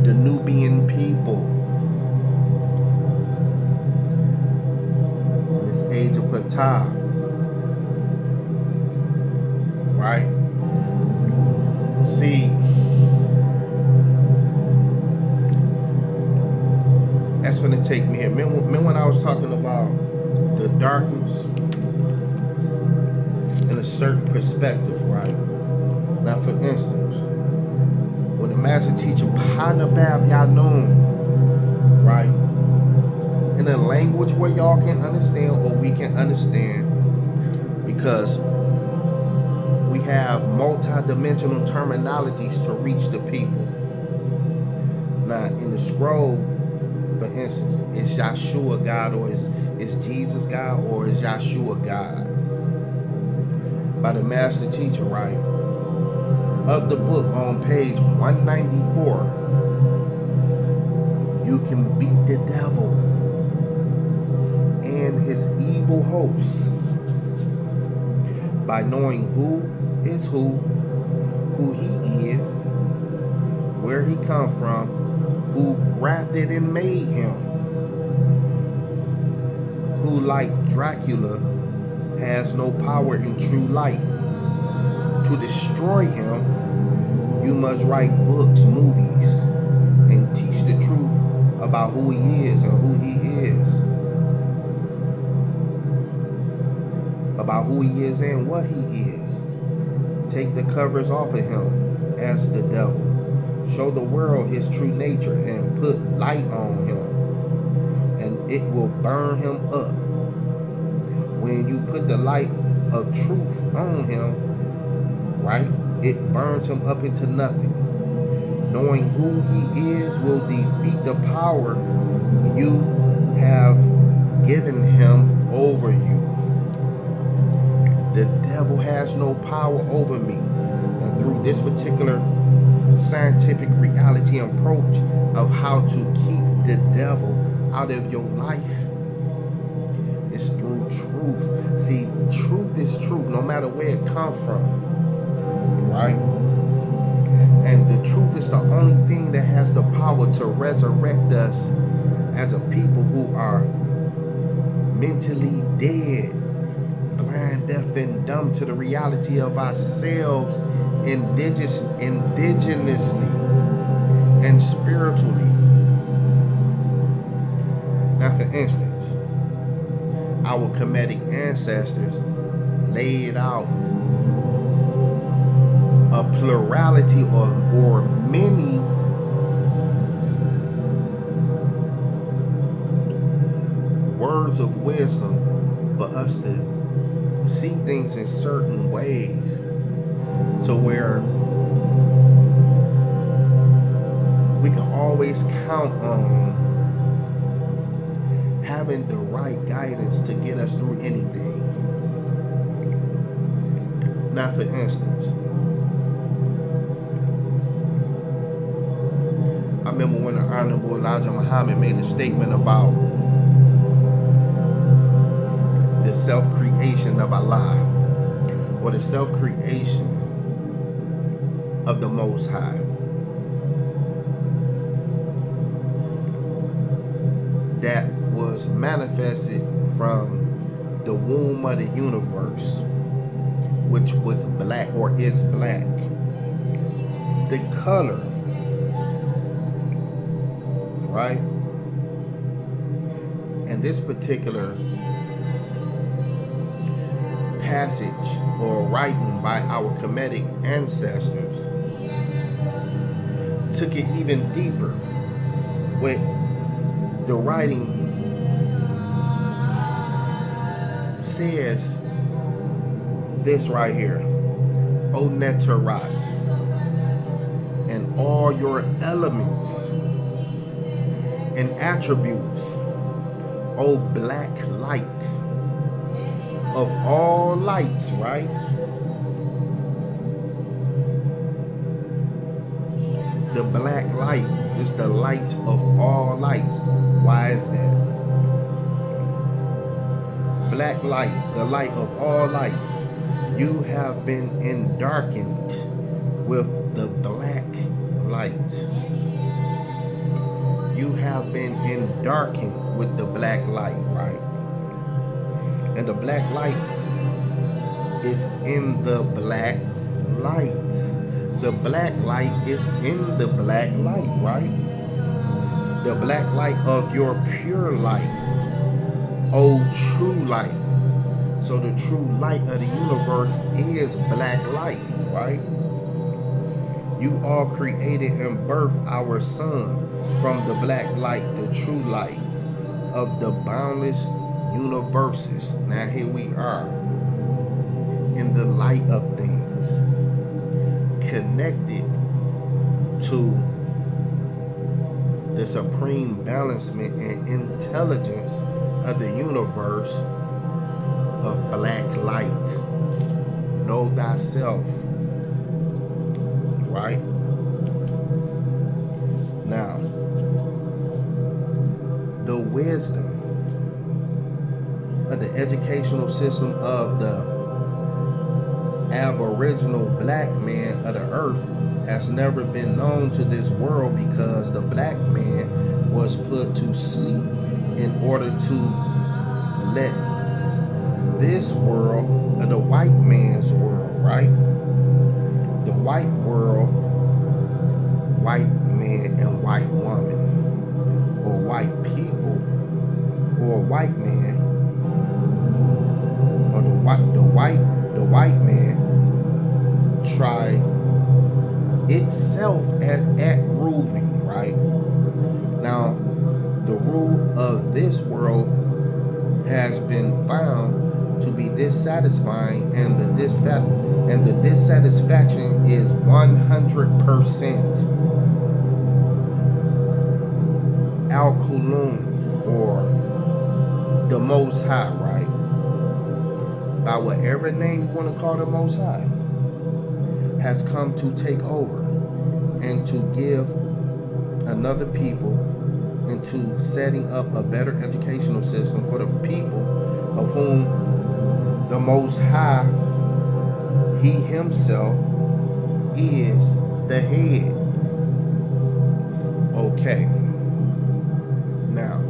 the Nubian people. In this age of Ptah. Right? See, that's gonna take me. Remember when I was talking about the darkness in a certain perspective, right? Now, for instance, when the master teacher Panabab Yanun, right, in a language where y'all can understand or we can understand, because we have multi-dimensional terminologies to reach the people. Now, in the scroll, for instance, is Yahshua God, or is Jesus God, or is Yahshua God? By the master teacher, right? of the book on page 194, you can beat the devil and his evil hosts by knowing who is who he is, where he come from, who grafted and made him, who like Dracula has no power in true light. To destroy him, you must write books, movies, and teach the truth about who he is and who he is. About who he is and what he is. Take the covers off of him as the devil. Show the world his true nature and put light on him, and it will burn him up. When you put the light of truth on him, right, it burns him up into nothing. Knowing who he is will defeat the power you have given him over you. The devil has no power over me. And through this particular scientific reality approach of how to keep the devil out of your life, it's through truth. See, truth is truth, no matter where it comes from, right? And the truth is the only thing that has the power to resurrect us as a people who are mentally dead, blind, deaf, and dumb to the reality of ourselves indigenously and spiritually. Now, for instance, our Kemetic ancestors laid out a plurality or many words of wisdom for us to see things in certain ways, to where we can always count on having the right guidance to get us through anything. Now, for instance, I remember when the Honorable Elijah Muhammad made a statement about the self-creation of Allah, or the self-creation of the Most High. That was manifested from the womb of the universe, which was black or is black. The color, right? And this particular passage or writing by our Kemetic ancestors took it even deeper, with the writing says this right here: O Neterat, and all your elements and attributes, O black light of all lights, right? The black light is the light of all lights. Why is that? Black light, the light of all lights. You have been endarkened with the black light. You have been endarkened with the black light, right? And the black light is in the black light. The black light is in the black light, right? The black light of your pure light, O true light. So the true light of the universe is black light, right? You all created and birthed our sun from the black light, the true light of the boundless universes. Now here we are in the light of things, connected to the supreme balancement and intelligence of the universe of black light. Know thyself. right? Now, the wisdom of the educational system of the Aboriginal black man of the earth has never been known to this world, because the black man was put to sleep in order to let this world, the white man's world, right? The white world, white man and white woman, or white people, or white man, or the white man try itself at ruling, right? Now, the rule of this world has been found to be dissatisfying, and the dissatisfaction is 100% Al Kulun, or the Most High, right? By whatever name you want to call the Most High, has come to take over and to give another people into setting up a better educational system for the people of whom the Most High, He Himself, is the head. Okay. Now,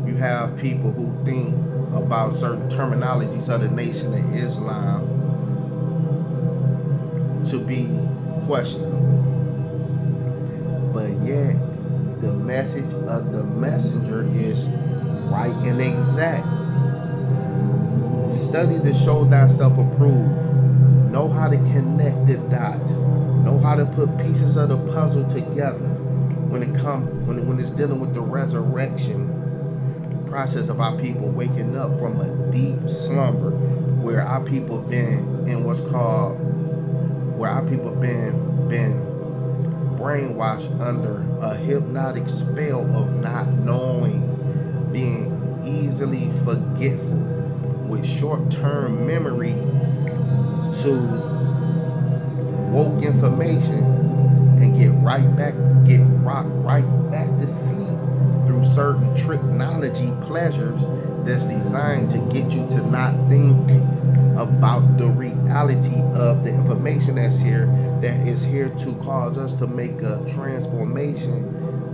you have people who think about certain terminologies of the Nation of Islam to be questionable, but yet the message of the messenger is right and exact. Study to show thyself approved. Know how to connect the dots. Know how to put pieces of the puzzle together when it's dealing with the resurrection process of our people waking up from a deep slumber, where our people been in what's called, where our people been brainwashed under a hypnotic spell of not knowing, being easily forgetful, with short-term memory to woke information, and rocked right back to sleep through certain technology pleasures that's designed to get you to not think about the reality of the information that is here to cause us to make a transformation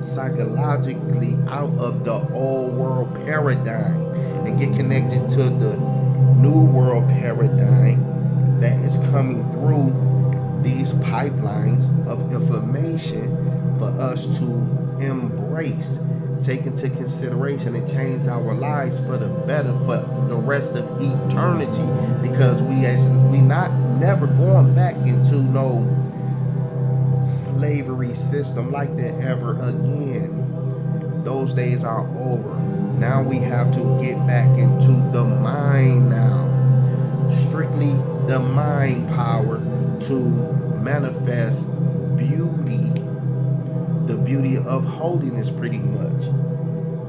psychologically out of the old world paradigm and get connected to the new world paradigm that is coming through these pipelines of information for us to embrace, take into consideration, and change our lives for the better for the rest of eternity, because we never going back into no slavery system like that ever again. Those days are over. Now we have to get back into the mind now. Strictly the mind power to manifest beauty, the beauty of holiness pretty much,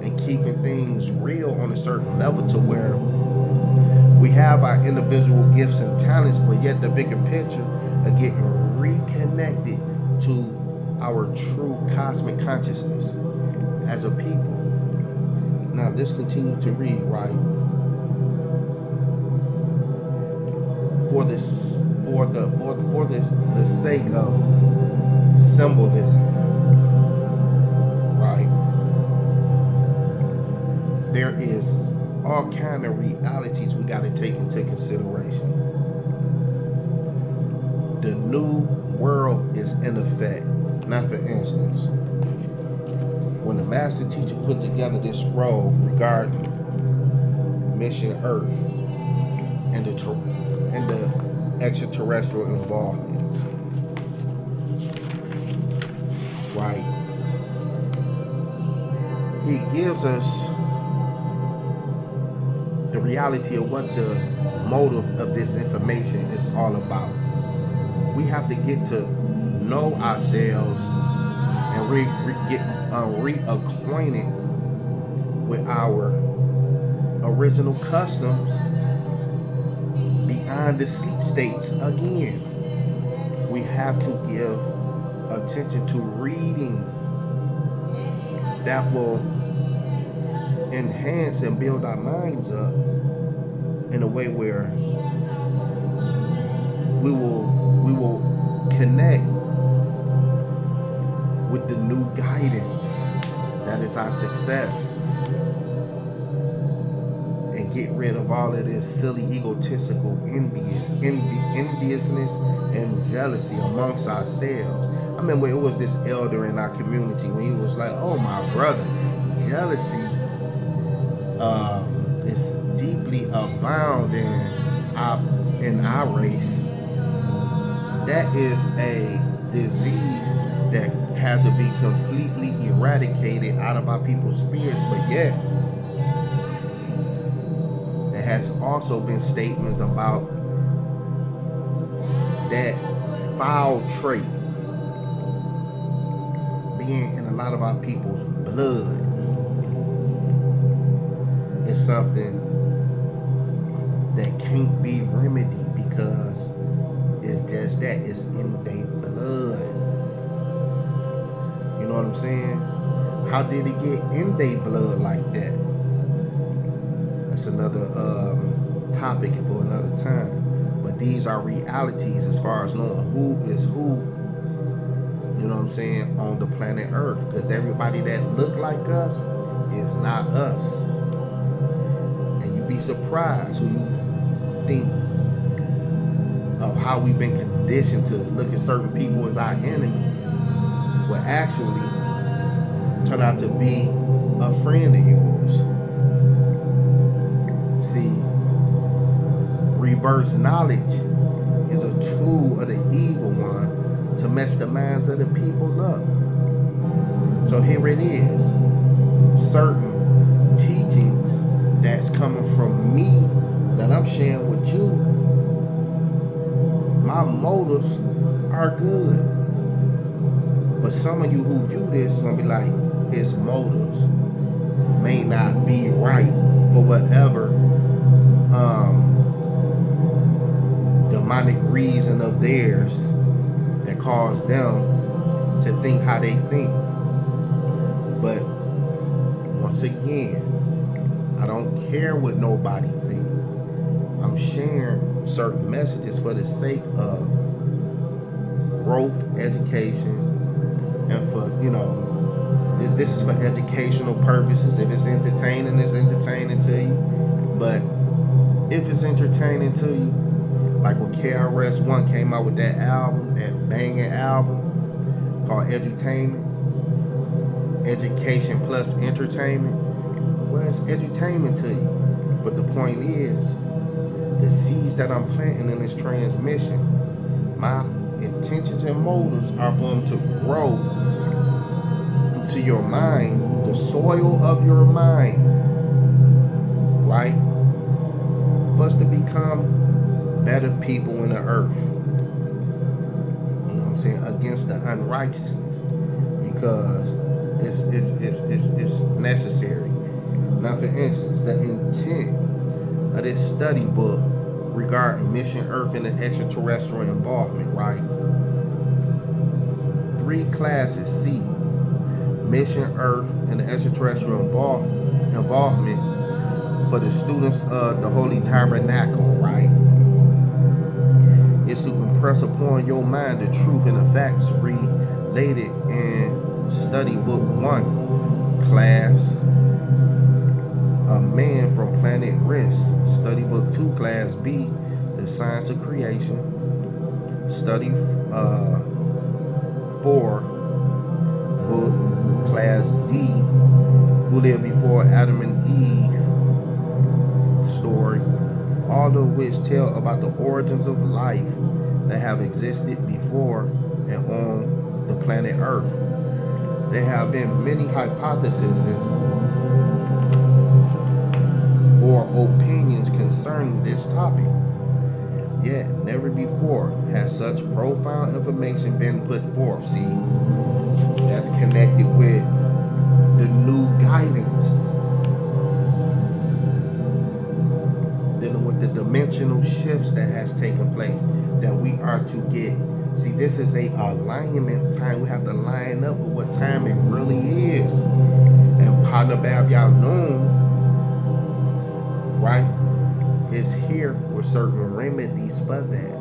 and keeping things real on a certain level to where we have our individual gifts and talents, but yet the bigger picture of getting reconnected to our true cosmic consciousness as a people. Now this continues to read, right? For the sake of symbolism, right? There is all kind of realities we got to take into consideration. The new world is in effect. Now, for instance, when the master teacher put together this scroll regarding Mission Earth and the extraterrestrial involvement, right? He gives us the reality of what the motive of this information is all about. We have to get to know ourselves and get reacquainted with our original customs beyond the sleep states again. we have to give attention to reading that will enhance and build our minds up in a way where we will connect with the new guidance that is our success, and get rid of all of this silly egotistical enviousness and jealousy amongst ourselves. I remember it was this elder in our community when he was like, "Oh my brother, jealousy is deeply abound in our race. That is a disease that had to be completely eradicated out of our people's spirits, but yet there has also been statements about that foul trait being in a lot of our people's blood. It's something that can't be remedied because it's just that, it's in their blood. You know what I'm saying? How did it get in their blood like that? That's another topic for another time. But these are realities as far as knowing who is who, you know what I'm saying, on the planet Earth. Because everybody that look like us is not us. And you'd be surprised when you think of how we've been conditioned to look at certain people as our enemy, will actually turn out to be a friend of yours. See, reverse knowledge is a tool of the evil one to mess the minds of the people up. So here it is, certain teachings that's coming from me that I'm sharing with you. My motives are good. But some of you who view this are going to be like, his motives may not be right for whatever demonic reason of theirs that caused them to think how they think. But once again, I don't care what nobody think. I'm sharing certain messages for the sake of growth, education, and for, you know, this is for educational purposes. If it's entertaining, it's entertaining to you. But if it's entertaining to you, like when KRS-One came out with that album, that banging album called Edutainment, Education Plus Entertainment, well, it's edutainment to you. But the point is, the seeds that I'm planting in this transmission, my intentions and motives are going to grow into your mind, the soil of your mind, right? For us to become better people in the earth. You know what I'm saying? Against the unrighteousness, because it's necessary. Now, for instance, the intent of this study book regarding Mission Earth and the extraterrestrial involvement, right? 3 classes: C, Mission Earth and the extraterrestrial involvement for the students of the Holy Tabernacle, right? Is to impress upon your mind the truth and the facts related in study book 1, class A Man from Planet Risk. Study book 2, class B, The Science of Creation. Study 4, book class D, Who Lived Before Adam and Eve story, all of which tell about the origins of life that have existed before and on the planet Earth. There have been many hypotheses or opinions concerning this topic, yet never before has such profound information been put forth. See, that's connected with the new guidance, dealing with the dimensional shifts that has taken place, that we are to get See, this is a alignment time. We have to line up with what time it really is. And Partner Bab Noon, right, is here with certain remedies for that.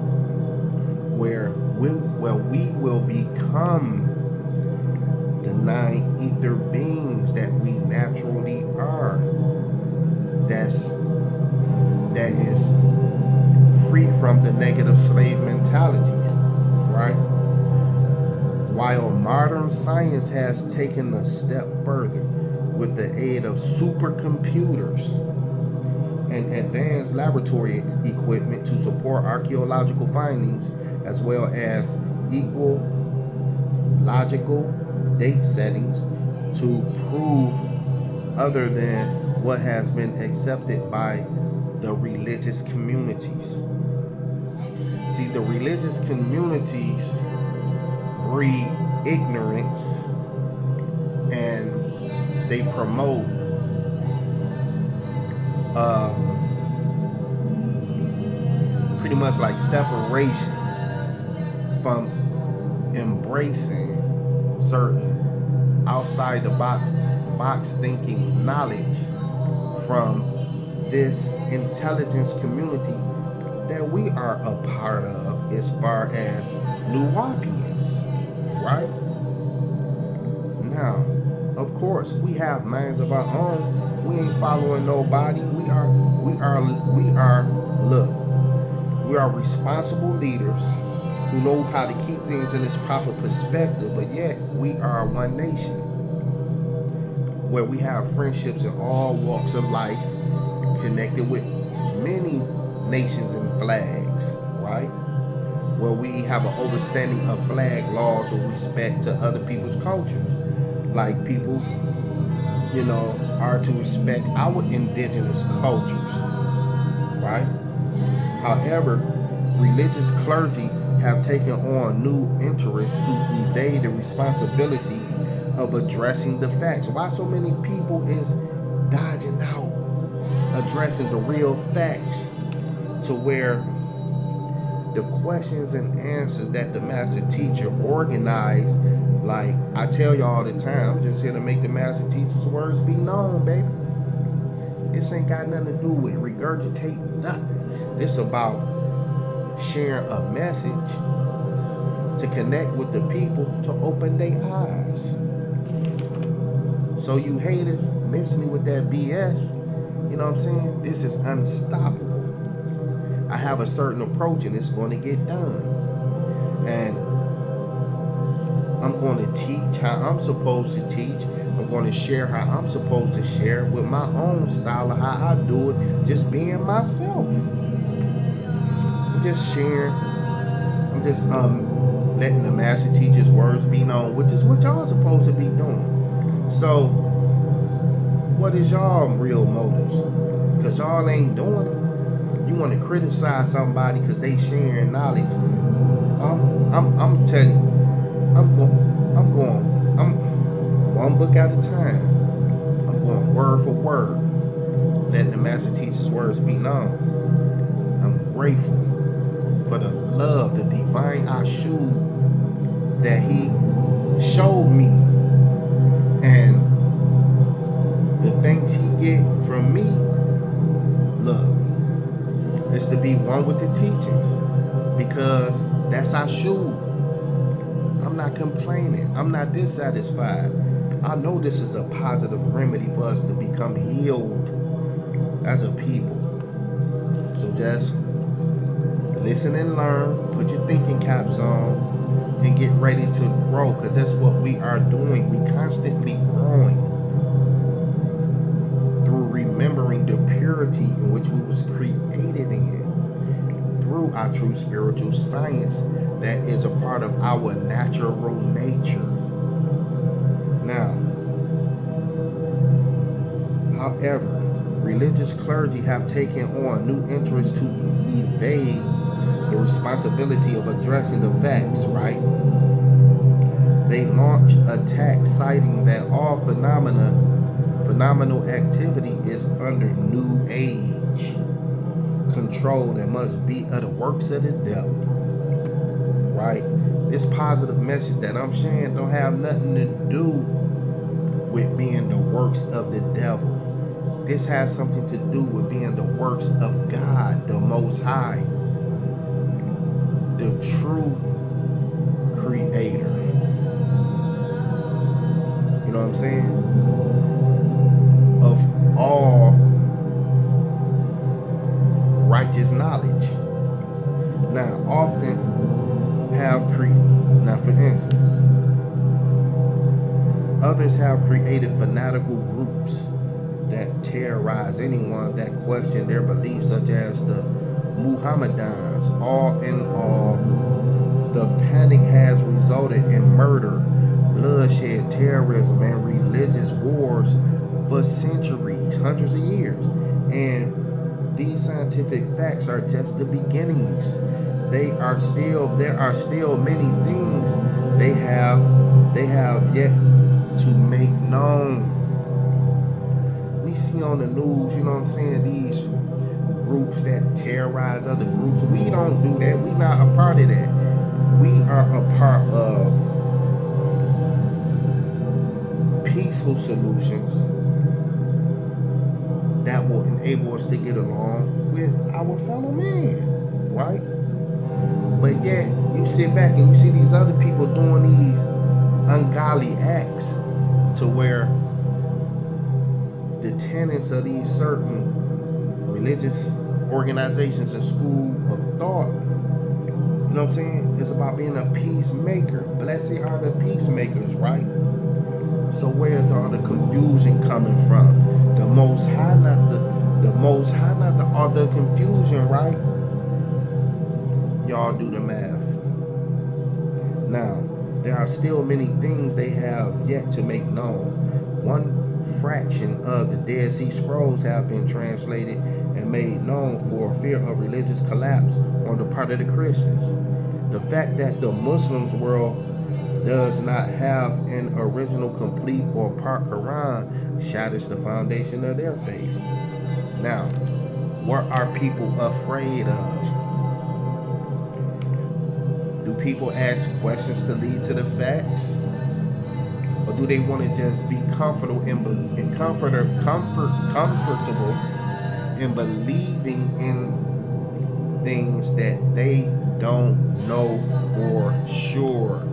Where we will become the 9 ether beings that we naturally are. That is free from the negative slave mentalities, right? While modern science has taken a step further with the aid of supercomputers and advanced laboratory equipment to support archaeological findings, as well as equal logical date settings to prove other than what has been accepted by the religious communities. See, the religious communities breed ignorance, and they promote pretty much like separation from embracing certain outside the box thinking knowledge from this intelligence community that we are a part of, as far as Nuwapians, right? Now, of course, we have minds of our own. We ain't following nobody. We are responsible leaders who know how to keep things in its proper perspective, but yet we are one nation where we have friendships in all walks of life, connected with many nations and flags, right? Where we have an understanding of flag laws with respect to other people's cultures. Like people, are to respect our indigenous cultures, right? However, religious clergy have taken on new interests to evade the responsibility of addressing the facts. Why so many people is dodging out addressing the real facts, to where the questions and answers that the master teacher organized, like I tell you all the time, I'm just here to make the master teacher's words be known, baby. This ain't got nothing to do with regurgitating nothing. This about sharing a message to connect with the people, to open their eyes. So you haters, miss me with that BS. You know what I'm saying? This is unstoppable. I have a certain approach and it's going to get done. And I'm going to teach how I'm supposed to teach. I'm going to share how I'm supposed to share with my own style of how I do it, just being myself. I'm just sharing. I'm just letting the master teacher's words be known, which is what y'all supposed to be doing. So, what is y'all real motives? Because y'all ain't doing it. You want to criticize somebody because they sharing knowledge. I'm telling you, I'm one book at a time. I'm going word for word, letting the master teacher's words be known. I'm grateful for the love, the divine Ashu that he showed me, and the things he get from me. Look, is to be one with the teachings, because that's Ashu. I'm not complaining. I'm not dissatisfied. I know this is a positive remedy for us to become healed as a people. So just listen and learn, put your thinking caps on, and get ready to grow, because that's what we are doing. We constantly growing through remembering the purity in which we was created in, through our true spiritual science that is a part of our natural nature. Now, however, religious clergy have taken on new interests to evade the responsibility of addressing the facts, right? They launch attacks citing that all phenomenal activity is under new age control and must be of the works of the devil, right? This positive message that I'm sharing don't have nothing to do with being the works of the devil. This has something to do with being the works of God, the Most High, the true creator. You know what I'm saying? Of all righteous knowledge. Now, often now for instance, others have created fanatical groups that terrorize anyone that question their beliefs, such as the Muhammadans. All in all, the panic has resulted in murder, bloodshed, terrorism, and religious wars for centuries, hundreds of years. And these scientific facts are just the beginnings. There are still many things they have yet to make known. We see on the news, you know what I'm saying, these groups that terrorize other groups. We don't do that. We not a part of that. We are a part of peaceful solutions that will enable us to get along with our fellow man, right? But yet, you sit back and you see these other people doing these ungodly acts to where the tenets of these certain religious organizations and school of thought, you know what I'm saying, it's about being a peacemaker. Blessed are the peacemakers, right? So where's all the confusion coming from? The Most High, not the all the confusion, right? Y'all do the math. Now, there are still many things they have yet to make known. One fraction of the Dead Sea Scrolls have been translated and made known for fear of religious collapse on the part of the Christians. The fact that the Muslims world does not have an original, complete, or part Quran shatters the foundation of their faith. Now, what are people afraid of? Do people ask questions to lead to the facts? Or do they want to just be comfortable in believing in things that they don't know for sure?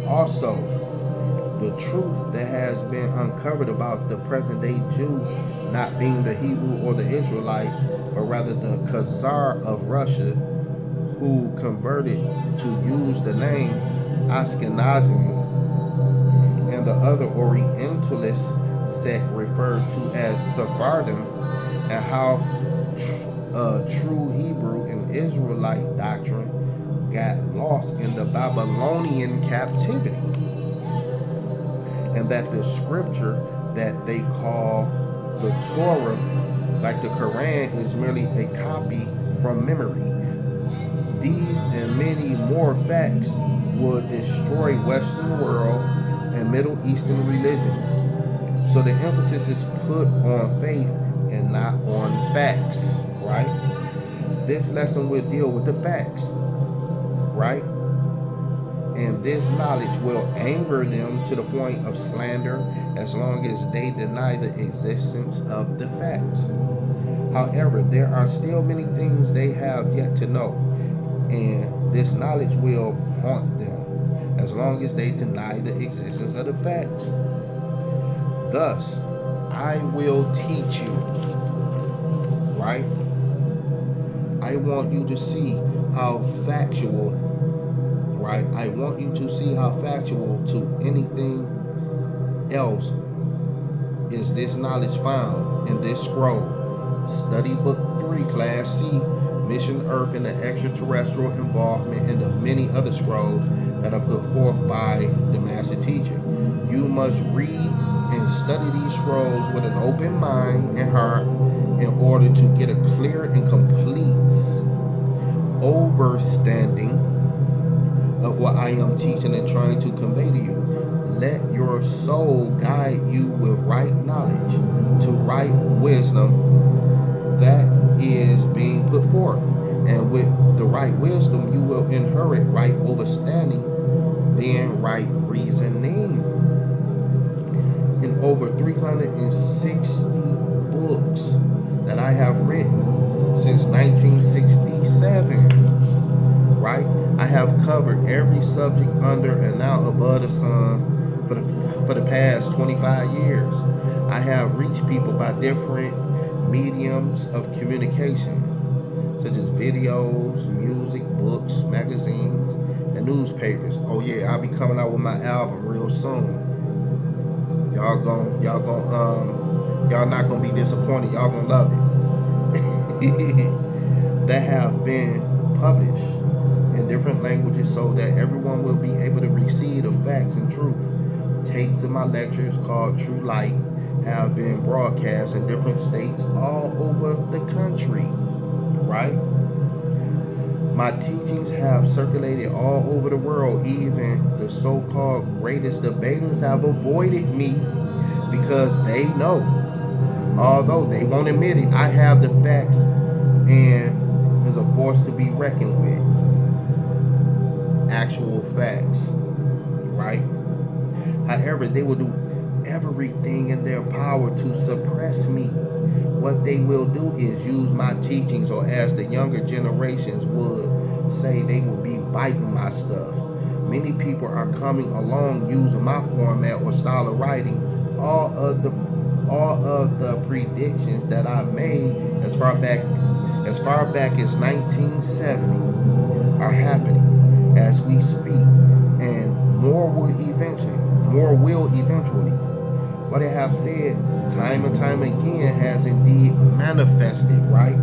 Also, the truth that has been uncovered about the present day Jew not being the Hebrew or the Israelite, but rather the Khazar of Russia, who converted to use the name Ashkenazim, and the other Orientalist sect referred to as Sephardim, and how true Hebrew and Israelite doctrine got lost in the Babylonian captivity, and that the scripture that they call the Torah, like the Quran, is merely a copy from memory. These and many more facts would destroy Western world and Middle Eastern religions. So the emphasis is put on faith and not on facts, right? This lesson will deal with the facts, right? And this knowledge will anger them to the point of slander as long as they deny the existence of the facts. However, there are still many things they have yet to know, and this knowledge will haunt them as long as they deny the existence of the facts. Thus, I will teach you, right? I want you to see how factual, right? I want you to see how factual to anything else is this knowledge found in this scroll. Study book 3, class C, Mission Earth and the extraterrestrial involvement, and the many other scrolls that are put forth by the master teacher. You must read and study these scrolls with an open mind and heart in order to get a clear and complete overstanding of what I am teaching and trying to convey to you. Let your soul guide you with right knowledge to right wisdom that is being put forth, And with the right wisdom, you will inherit right understanding, then right reasoning. In over 360 books that I have written since 1967, right? I have covered every subject under and out above the sun for the past 25 years. I have reached people by different mediums of communication, such as videos, music, books, magazines, and newspapers. Oh yeah, I'll be coming out with my album real soon. Y'all not gonna be disappointed. Y'all gonna love it. That have been published in different languages so that everyone will be able to receive the facts and truth. Tapes of my lectures called True Light have been broadcast in different states all over the country, right? My teachings have circulated all over the world. Even the so-called greatest debaters have avoided me because they know, although they won't admit it, I have the facts and is a force to be reckoned with. Actual facts, right? However, they will do everything in their power to suppress me. What they will do is use my teachings, or as the younger generations would say, they will be biting my stuff. Many people are coming along using my format or style of writing. All of the predictions that I made as far back as 1970 are happening as we speak, and more will eventually. What I have said time and time again has indeed manifested, right?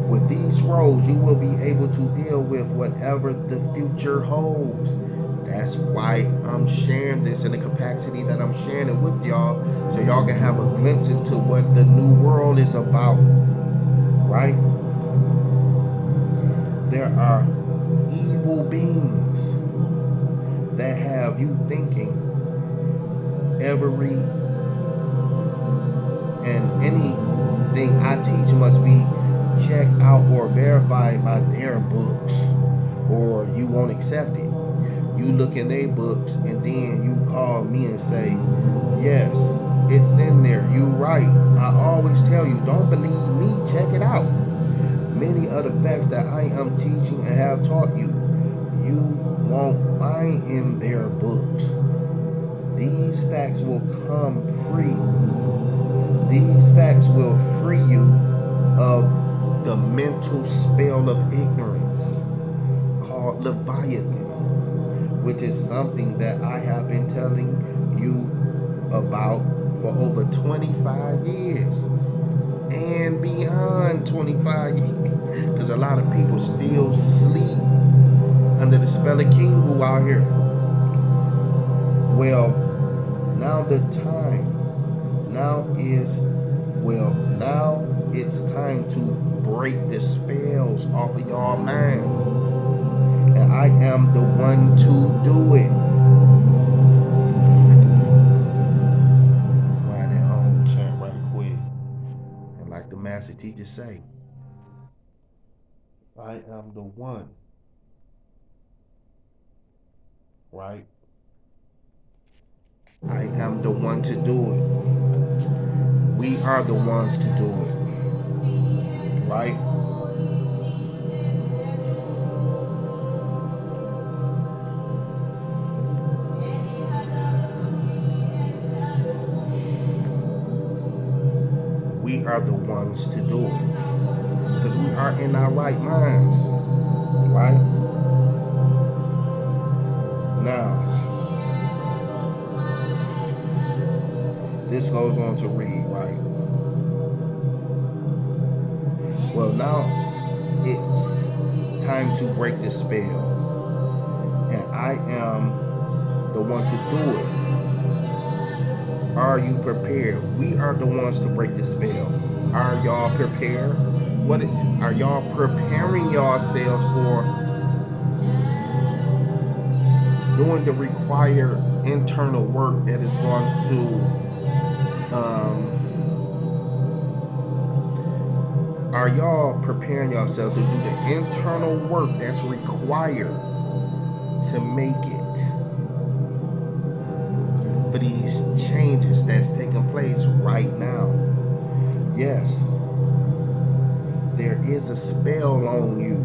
With these scrolls, you will be able to deal with whatever the future holds. That's why I'm sharing this in the capacity that I'm sharing it with y'all, so y'all can have a glimpse into what the new world is about, right? There are evil beings that have you thinking every and anything I teach must be checked out or verified by their books, or you won't accept it. You look in their books and then you call me and say, yes, it's in there, you right. I always tell you, don't believe me, check it out. Many of the facts that I am teaching and have taught you, you won't find in their books. These facts will come free. These facts will free you of the mental spell of ignorance called Leviathan, which is something that I have been telling you about for over 25 years and beyond 25 years, because a lot of people still sleep under the spell of King Boo out here. Well, now it's time to break the spells off of y'all minds, and I am the one to do it. Write that home chant right quick, and like the master teachers say, I am the one, right? I am the one to do it. We are the ones to do it, right? We are the ones to do it, because we are in our right minds, right? Now, this goes on to read, right? Well, now it's time to break this spell, and I am the one to do it. Are you prepared? We are the ones to break the spell. Are y'all prepared? Are y'all preparing yourselves for doing the required internal work that is going to Are y'all preparing yourself to do the internal work that's required to make it for these changes that's taking place right now? Yes, there is a spell on you.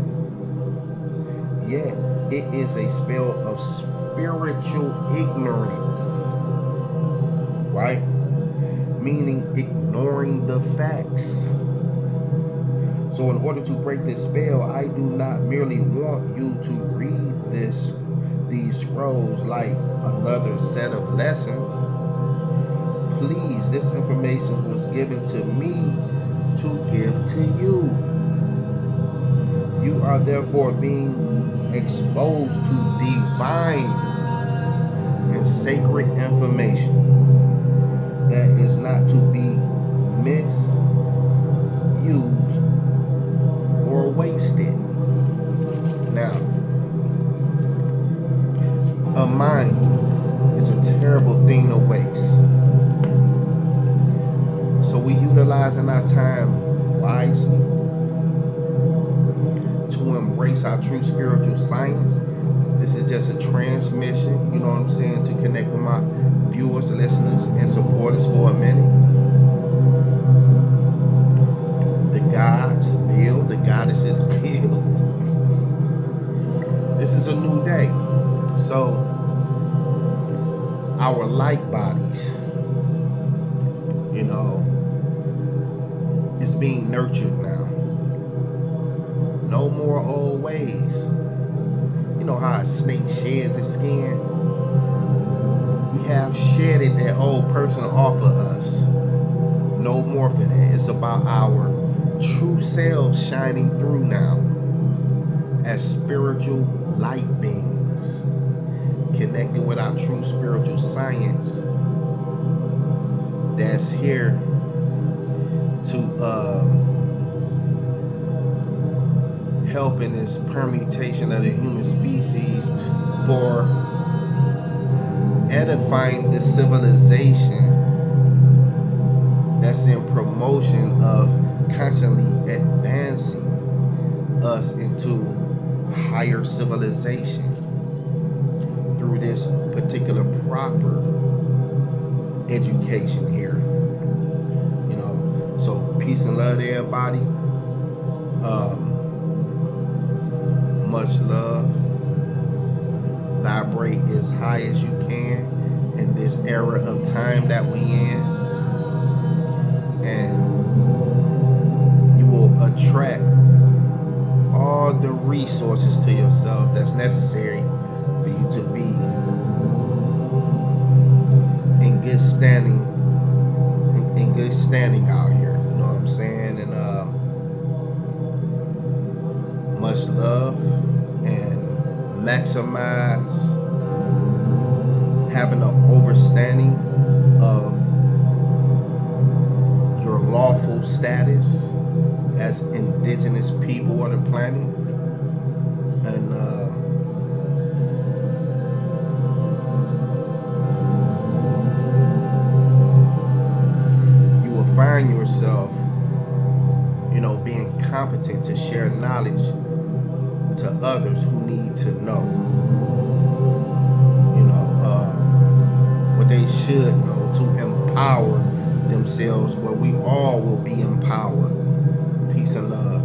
Yet, it is a spell of spiritual ignorance, right? Meaning ignoring the facts. So in order to break this spell, I do not merely want you to read these scrolls like another set of lessons. Please, this information was given to me to give to you. You are therefore being exposed to divine and sacred information that is not to be misused or wasted. Now, a mind is a terrible thing to waste. So we utilizing our time wisely to embrace our true spiritual science. This is just a transmission, you know what I'm saying, to connect with my viewers, listeners, and supporters for a minute. The gods build, the goddesses build. This is a new day. So our light bodies, you know, is being nurtured now. No more old ways. You know how a snake sheds its skin? We have shedded that old person off of us. No more for that. It's about our true selves shining through now as spiritual light beings, connected with our true spiritual science that's here to help in this permutation of the human species for edifying the civilization that's in promotion of constantly advancing us into higher civilization through this particular proper education here. You know, so peace and love to everybody. Much love. Vibrate as high as you can in this era of time that we in, and you will attract all the resources to yourself that's necessary for you to be in good standing, out here. You know what I'm saying? And much love, and maximize having an understanding of your lawful status as indigenous people on the planet, and you will find yourself, you know, being competent to share knowledge to others who need to know, you know, what they should know to empower themselves, where we all will be empowered. Peace and love.